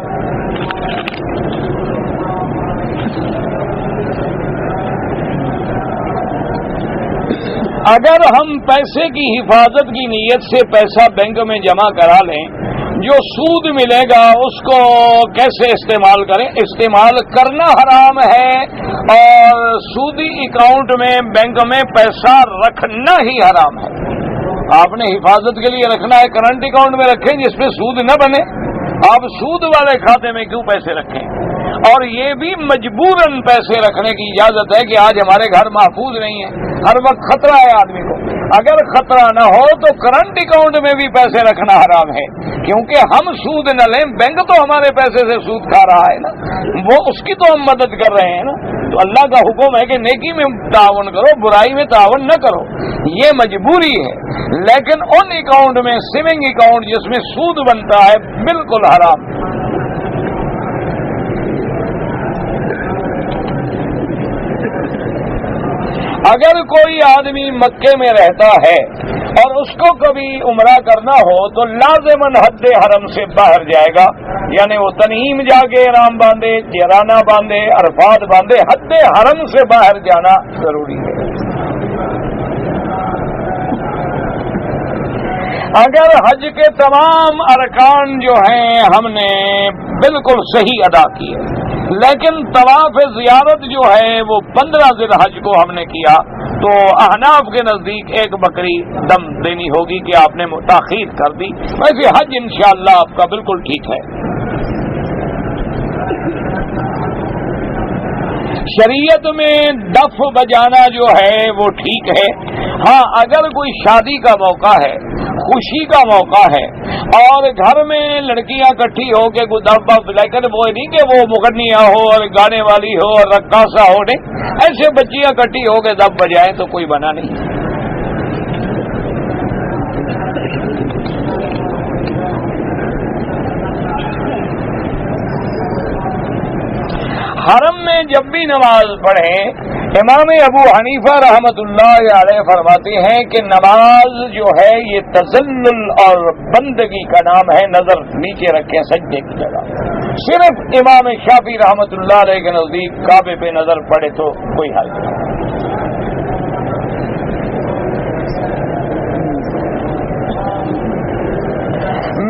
اگر ہم پیسے کی حفاظت کی نیت سے پیسہ بینک میں جمع کرا لیں، جو سود ملے گا اس کو کیسے استعمال کریں؟ استعمال کرنا حرام ہے، اور سودی اکاؤنٹ میں بینک میں پیسہ رکھنا ہی حرام ہے۔ آپ نے حفاظت کے لیے رکھنا ہے کرنٹ اکاؤنٹ میں رکھیں جس پہ سود نہ بنے، آپ سود والے کھاتے میں کیوں پیسے رکھیں؟ اور یہ بھی مجبوراً پیسے رکھنے کی اجازت ہے کہ آج ہمارے گھر محفوظ نہیں ہے، ہر وقت خطرہ ہے آدمی کو، اگر خطرہ نہ ہو تو کرنٹ اکاؤنٹ میں بھی پیسے رکھنا حرام ہے، کیونکہ ہم سود نہ لیں، بینک تو ہمارے پیسے سے سود کھا رہا ہے نا، وہ اس کی تو ہم مدد کر رہے ہیں نا۔ تو اللہ کا حکم ہے کہ نیکی میں تعاون کرو، برائی میں تعاون نہ کرو، یہ مجبوری ہے، لیکن ان اکاؤنٹ میں سیونگ اکاؤنٹ جس میں سود بنتا ہے بالکل حرام۔ اگر کوئی آدمی مکے میں رہتا ہے اور اس کو کبھی عمرہ کرنا ہو تو لازماً حد حرم سے باہر جائے گا، یعنی وہ تنعیم جا کے احرام باندھے، جیرانہ باندھے، عرفات باندھے، حد حرم سے باہر جانا ضروری ہے۔ اگر حج کے تمام ارکان جو ہیں ہم نے بالکل صحیح ادا کیے، لیکن طواف زیارت جو ہے وہ 15 ذی الحج کو ہم نے کیا، تو احناف کے نزدیک ایک بکری دم دینی ہوگی کہ آپ نے تاخیر کر دی، ویسے حج انشاءاللہ آپ کا بالکل ٹھیک ہے۔ شریعت میں ڈف بجانا جو ہے وہ ٹھیک ہے، ہاں اگر کوئی شادی کا موقع ہے خوشی کا موقع ہے، اور گھر میں لڑکیاں اکٹھی ہو کے لیکن وہ نہیں کہ وہ مغنیاں ہو اور گانے والی ہو اور رقاصہ ہو، نہیں، ایسے بچیاں اکٹھی ہو کے دب بجائیں تو کوئی بنا نہیں۔ حرم میں جب بھی نماز پڑھیں، امام ابو حنیفہ رحمۃ اللہ علیہ فرماتے ہیں کہ نماز جو ہے یہ تذلل اور بندگی کا نام ہے، نظر نیچے رکھیں سجدے کی جگہ۔ صرف امام شافعی رحمۃ اللہ علیہ کے نزدیک کعبے پہ نظر پڑے تو کوئی حل نہیں۔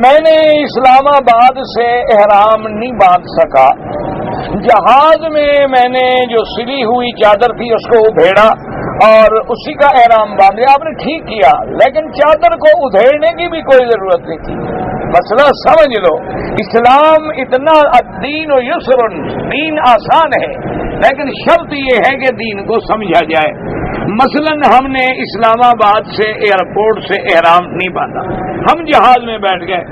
میں نے اسلام آباد سے احرام نہیں باندھ سکا، جہاز میں نے جو سلی ہوئی چادر تھی اس کو ادھیڑا اور اسی کا احرام باندھا۔ آپ نے ٹھیک کیا، لیکن چادر کو ادھیڑنے کی بھی کوئی ضرورت نہیں تھی۔ مسئلہ سمجھ لو، اسلام اتنا الدین و یسر، دین آسان ہے، لیکن شرط یہ ہے کہ دین کو سمجھا جائے۔ مثلا ہم نے اسلام آباد سے ایئرپورٹ سے احرام نہیں باندھا، ہم جہاز میں بیٹھ گئے۔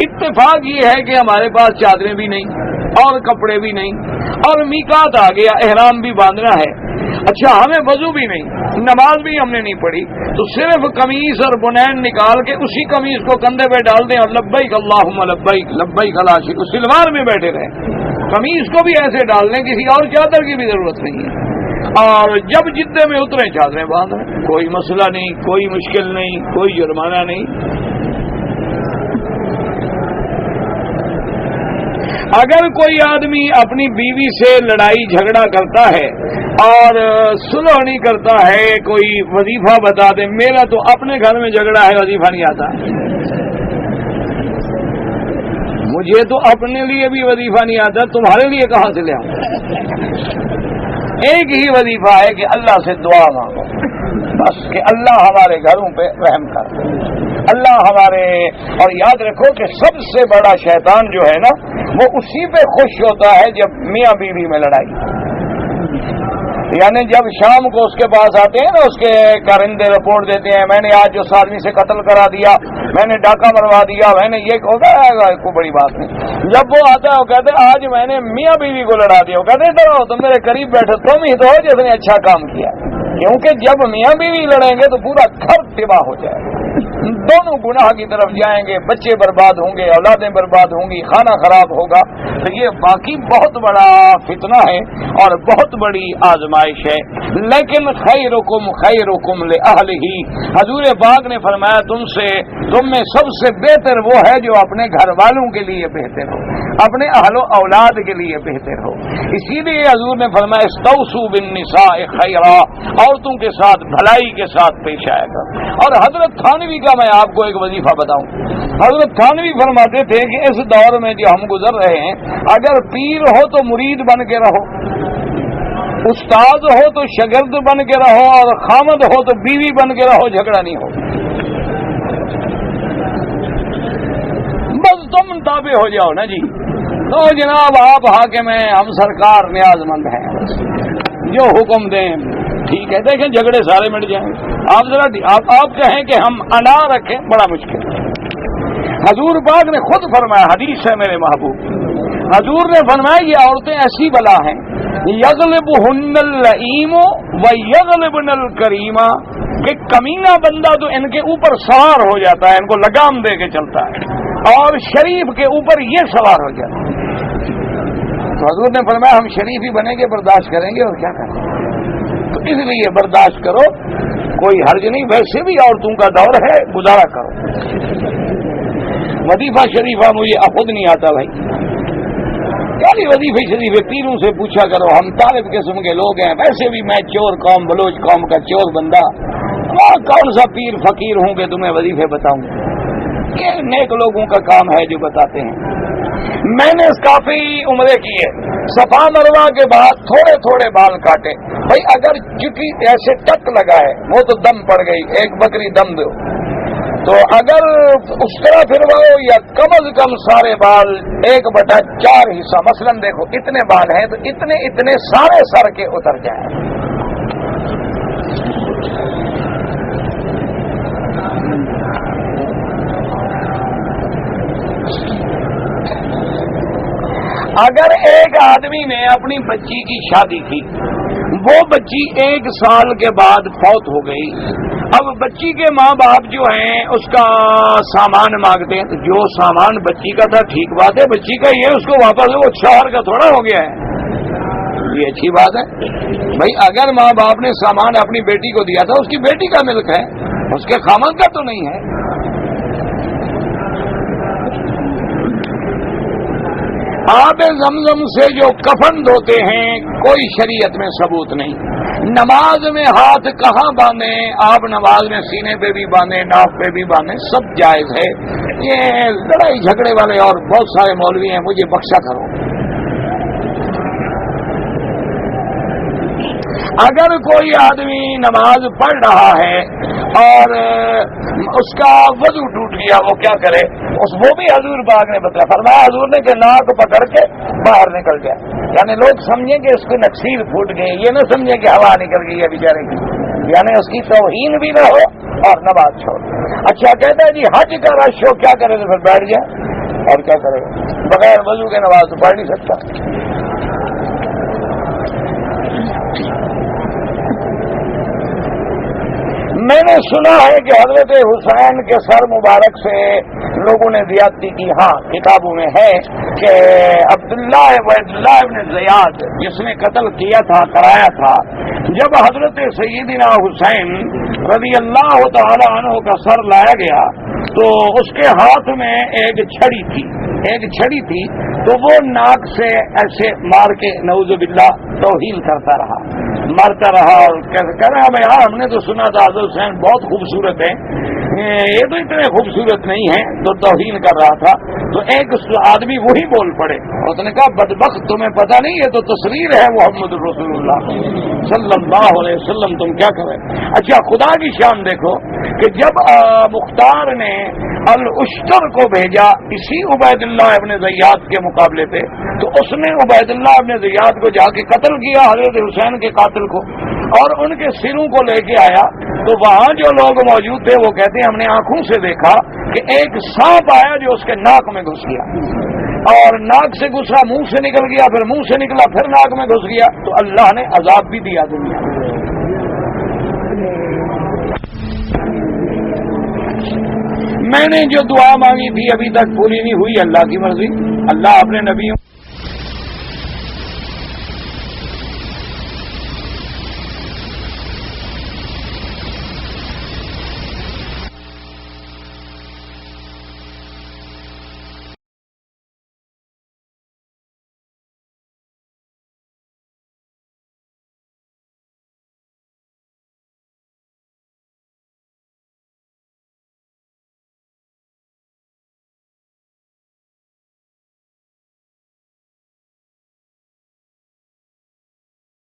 اتفاق یہ ہے کہ ہمارے پاس چادریں بھی نہیں اور کپڑے بھی نہیں، اور میقات آ گیا، احرام بھی باندھنا ہے۔ اچھا، ہمیں وضو بھی نہیں، نماز بھی ہم نے نہیں پڑھی، تو صرف قمیص اور بنین نکال کے اسی قمیص کو کندھے پہ ڈال دیں اور لبیک اللہم لبیک لبیک لا شریک، اس سلوار میں بیٹھے رہیں۔ قمیص کو بھی ایسے ڈال دیں، کسی اور چادر کی بھی ضرورت نہیں ہے، اور جب جدے میں اترے چادریں باندھیں، کوئی مسئلہ نہیں، کوئی مشکل نہیں، کوئی جرمانہ نہیں۔ اگر کوئی آدمی اپنی بیوی سے لڑائی جھگڑا کرتا ہے اور صلح نہیں کرتا ہے، کوئی وظیفہ بتا دے، میرا تو اپنے گھر میں جھگڑا ہے، وظیفہ نہیں آتا، مجھے تو اپنے لیے بھی وظیفہ نہیں آتا، تمہارے لیے کہاں سے لے آؤں؟ ایک ہی وظیفہ ہے کہ اللہ سے دعا مانگو، بس کہ اللہ ہمارے گھروں پہ رحم کر، اللہ ہمارے، اور یاد رکھو کہ سب سے بڑا شیطان جو ہے نا وہ اسی پہ خوش ہوتا ہے جب میاں بیوی میں لڑائی، یعنی جب شام کو اس کے پاس آتے ہیں نا، اس کے کارندے رپورٹ دیتے ہیں، میں نے آج جو آدمی سے قتل کرا دیا، میں نے ڈاکہ مروا دیا، میں نے یہ ہوتا ہے، کوئی بڑی بات نہیں۔ جب وہ آتا ہے وہ کہتے ہیں آج میں نے میاں بیوی کو لڑا دیا، وہ کہتے ہیں تم میرے قریب بیٹھے، تم ہی تو ہو جس نے اچھا کام کیا، کیونکہ جب میاں بیوی لڑیں گے تو پورا گھر تباہ ہو جائے گا، دونوں گناہ کی طرف جائیں گے، بچے برباد ہوں گے، اولادیں برباد ہوں گی، کھانا خراب ہوگا۔ تو یہ باقی بہت بڑا فتنہ ہے اور بہت بڑی آزمائش ہے، لیکن خیرکم خیرکم لأہلہ، حضور پاک نے فرمایا تم میں سب سے بہتر وہ ہے جو اپنے گھر والوں کے لیے بہتر ہو، اپنے اہل و اولاد کے لیے بہتر ہو۔ اسی لیے حضور نے فرمایا استوصوا بالنساء خیرا، عورتوں کے ساتھ بھلائی کے ساتھ پیش آئے گا۔ اور حضرت تھانوی کا میں آپ کو ایک وظیفہ بتاؤں، حضرت تھانوی فرماتے تھے کہ اس دور میں جو ہم گزر رہے ہیں، اگر پیر ہو تو مرید بن کے رہو، استاد ہو تو شاگرد بن کے رہو، اور خامد ہو تو بیوی بن کے رہو، جھگڑا نہیں ہو، بس تم تابع ہو جاؤ نا جی، تو جناب آپ حاکم ہیں، ہم سرکار نیاز مند ہیں، جو حکم دیں ٹھیک ہے۔ دیکھیں جھگڑے سارے مٹ جائیں، آپ ذرا آپ کہیں کہ ہم انا رکھیں، بڑا مشکل ہے۔ حضور پاک نے خود فرمایا، حدیث ہے میرے محبوب، حضور نے فرمایا یہ عورتیں ایسی بلا ہیں، یغلبہن اللئیم و یغلبن الکریم، کہ کمینہ بندہ تو ان کے اوپر سوار ہو جاتا ہے، ان کو لگام دے کے چلتا ہے، اور شریف کے اوپر یہ سوار ہو جاتا ہے۔ تو حضور نے فرمایا ہم شریف ہی بنیں گے، برداشت کریں گے، اور کیا کریں گے، تو اس لیے برداشت کرو، کوئی حرج نہیں، ویسے بھی عورتوں کا دور ہے، گزارا کرو۔ وظیفہ شریفہ مجھے خود نہیں آتا بھائی، کیا وظیفہ شریف پیروں سے پوچھا کرو، ہم طالب قسم کے لوگ ہیں، ویسے بھی میں چور قوم، بلوچ قوم کا چور بندہ، کون سا پیر فقیر ہوں کہ تمہیں وظیفے بتاؤں، یہ نیک لوگوں کا کام ہے جو بتاتے ہیں۔ میں نے کافی عمرے کیے، صفا مروہ کے بعد تھوڑے تھوڑے بال کاٹے، بھائی اگر چکی ایسے ٹک لگا ہے، وہ تو دم پڑ گئی، ایک بکری دم دو، تو اگر اس طرح پھرواؤ یا کم از کم سارے بال 1/4 حصہ، مثلا دیکھو اتنے بال ہیں تو اتنے سارے سر کے اتر جائیں۔ اگر ایک آدمی نے اپنی بچی کی شادی کی، وہ بچی 1 سال کے بعد فوت ہو گئی، اب بچی کے ماں باپ جو ہیں اس کا سامان مانگتے ہیں، تو جو سامان بچی کا تھا ٹھیک بات ہے، بچی کا یہ اس کو واپس، وہ شوہر کا تھوڑا ہو گیا ہے، یہ اچھی بات ہے بھائی۔ اگر ماں باپ نے سامان اپنی بیٹی کو دیا تھا، اس کی بیٹی کا ملک ہے، اس کے خامن کا تو نہیں ہے۔ آب زمزم سے جو کفن دھوتے ہیں کوئی شریعت میں ثبوت نہیں۔ نماز میں ہاتھ کہاں باندھیں، آپ نماز میں سینے پہ بھی باندھیں، ناف پہ بھی باندھیں، سب جائز ہے۔ یہ لڑائی جھگڑے والے اور بہت سارے مولوی ہیں، مجھے بخشا کرو۔ اگر کوئی آدمی نماز پڑھ رہا ہے اور اس کا وضو ٹوٹ گیا، وہ کیا کرے؟ وہ بھی حضور پاک نے بتایا، فرمایا حضور نے کہ ناک پکڑ کے باہر نکل جائے، یعنی لوگ سمجھیں کہ اس کو نکسیر پھوٹ گئی، یہ نہ سمجھیں کہ ہوا نکل گئی ہے بیچارے کی، یعنی اس کی توہین بھی نہ ہو اور نماز چھوڑ۔ اچھا کہتا ہے جی حج کا رش ہو، کیا کرے؟ تو پھر بیٹھ جائے، اور کیا کرے گا؟ بغیر وضو کے نماز تو پڑھ نہیں سکتا۔ میں نے سنا ہے کہ حضرت حسین کے سر مبارک سے لوگوں نے زیادتی کی، ہاں کتابوں میں ہے کہ عبداللہ ابن زیاد جس نے قتل کیا تھا، کرایا تھا، جب حضرت سیدنا حسین رضی اللہ تعالی عنہ کا سر لایا گیا تو اس کے ہاتھ میں ایک چھڑی تھی، تو وہ ناک سے ایسے مار کے نعوذ باللہ توہین کرتا رہا، مرتا رہا، اور کہہ رہا بھائی ہاں ہم نے تو سنا تھا حضرت حسین بہت خوبصورت ہے، یہ تو اتنے خوبصورت نہیں ہے، تو توہین کر رہا تھا۔ تو ایک آدمی وہی بول پڑے، اس نے کہا بدبخت تمہیں پتہ نہیں، یہ تو تصویر ہے محمد رسول اللہ صلی اللہ علیہ وسلم، تم کیا کرے؟ اچھا خدا کی شان دیکھو کہ جب مختار نے الاشتر کو بھیجا اسی عبید اللہ ابن زیاد کے مقابلے پہ، تو اس نے عبید اللہ ابن زیاد کو جا کے قتل کیا، حضرت حسین کے قاتل کو، اور ان کے سروں کو لے کے آیا۔ تو وہاں جو لوگ موجود تھے وہ کہتے ہیں ہم نے آنکھوں سے دیکھا کہ ایک سانپ آیا جو اس کے ناک میں گھس گیا، اور ناک سے گھسا منہ سے نکل گیا، پھر منہ سے نکلا پھر ناک میں گھس گیا، تو اللہ نے عذاب بھی دیا دنیا میں۔ میں نے جو دعا مانگی تھی ابھی تک پوری نہیں ہوئی، اللہ کی مرضی، اللہ اپنے نبیوں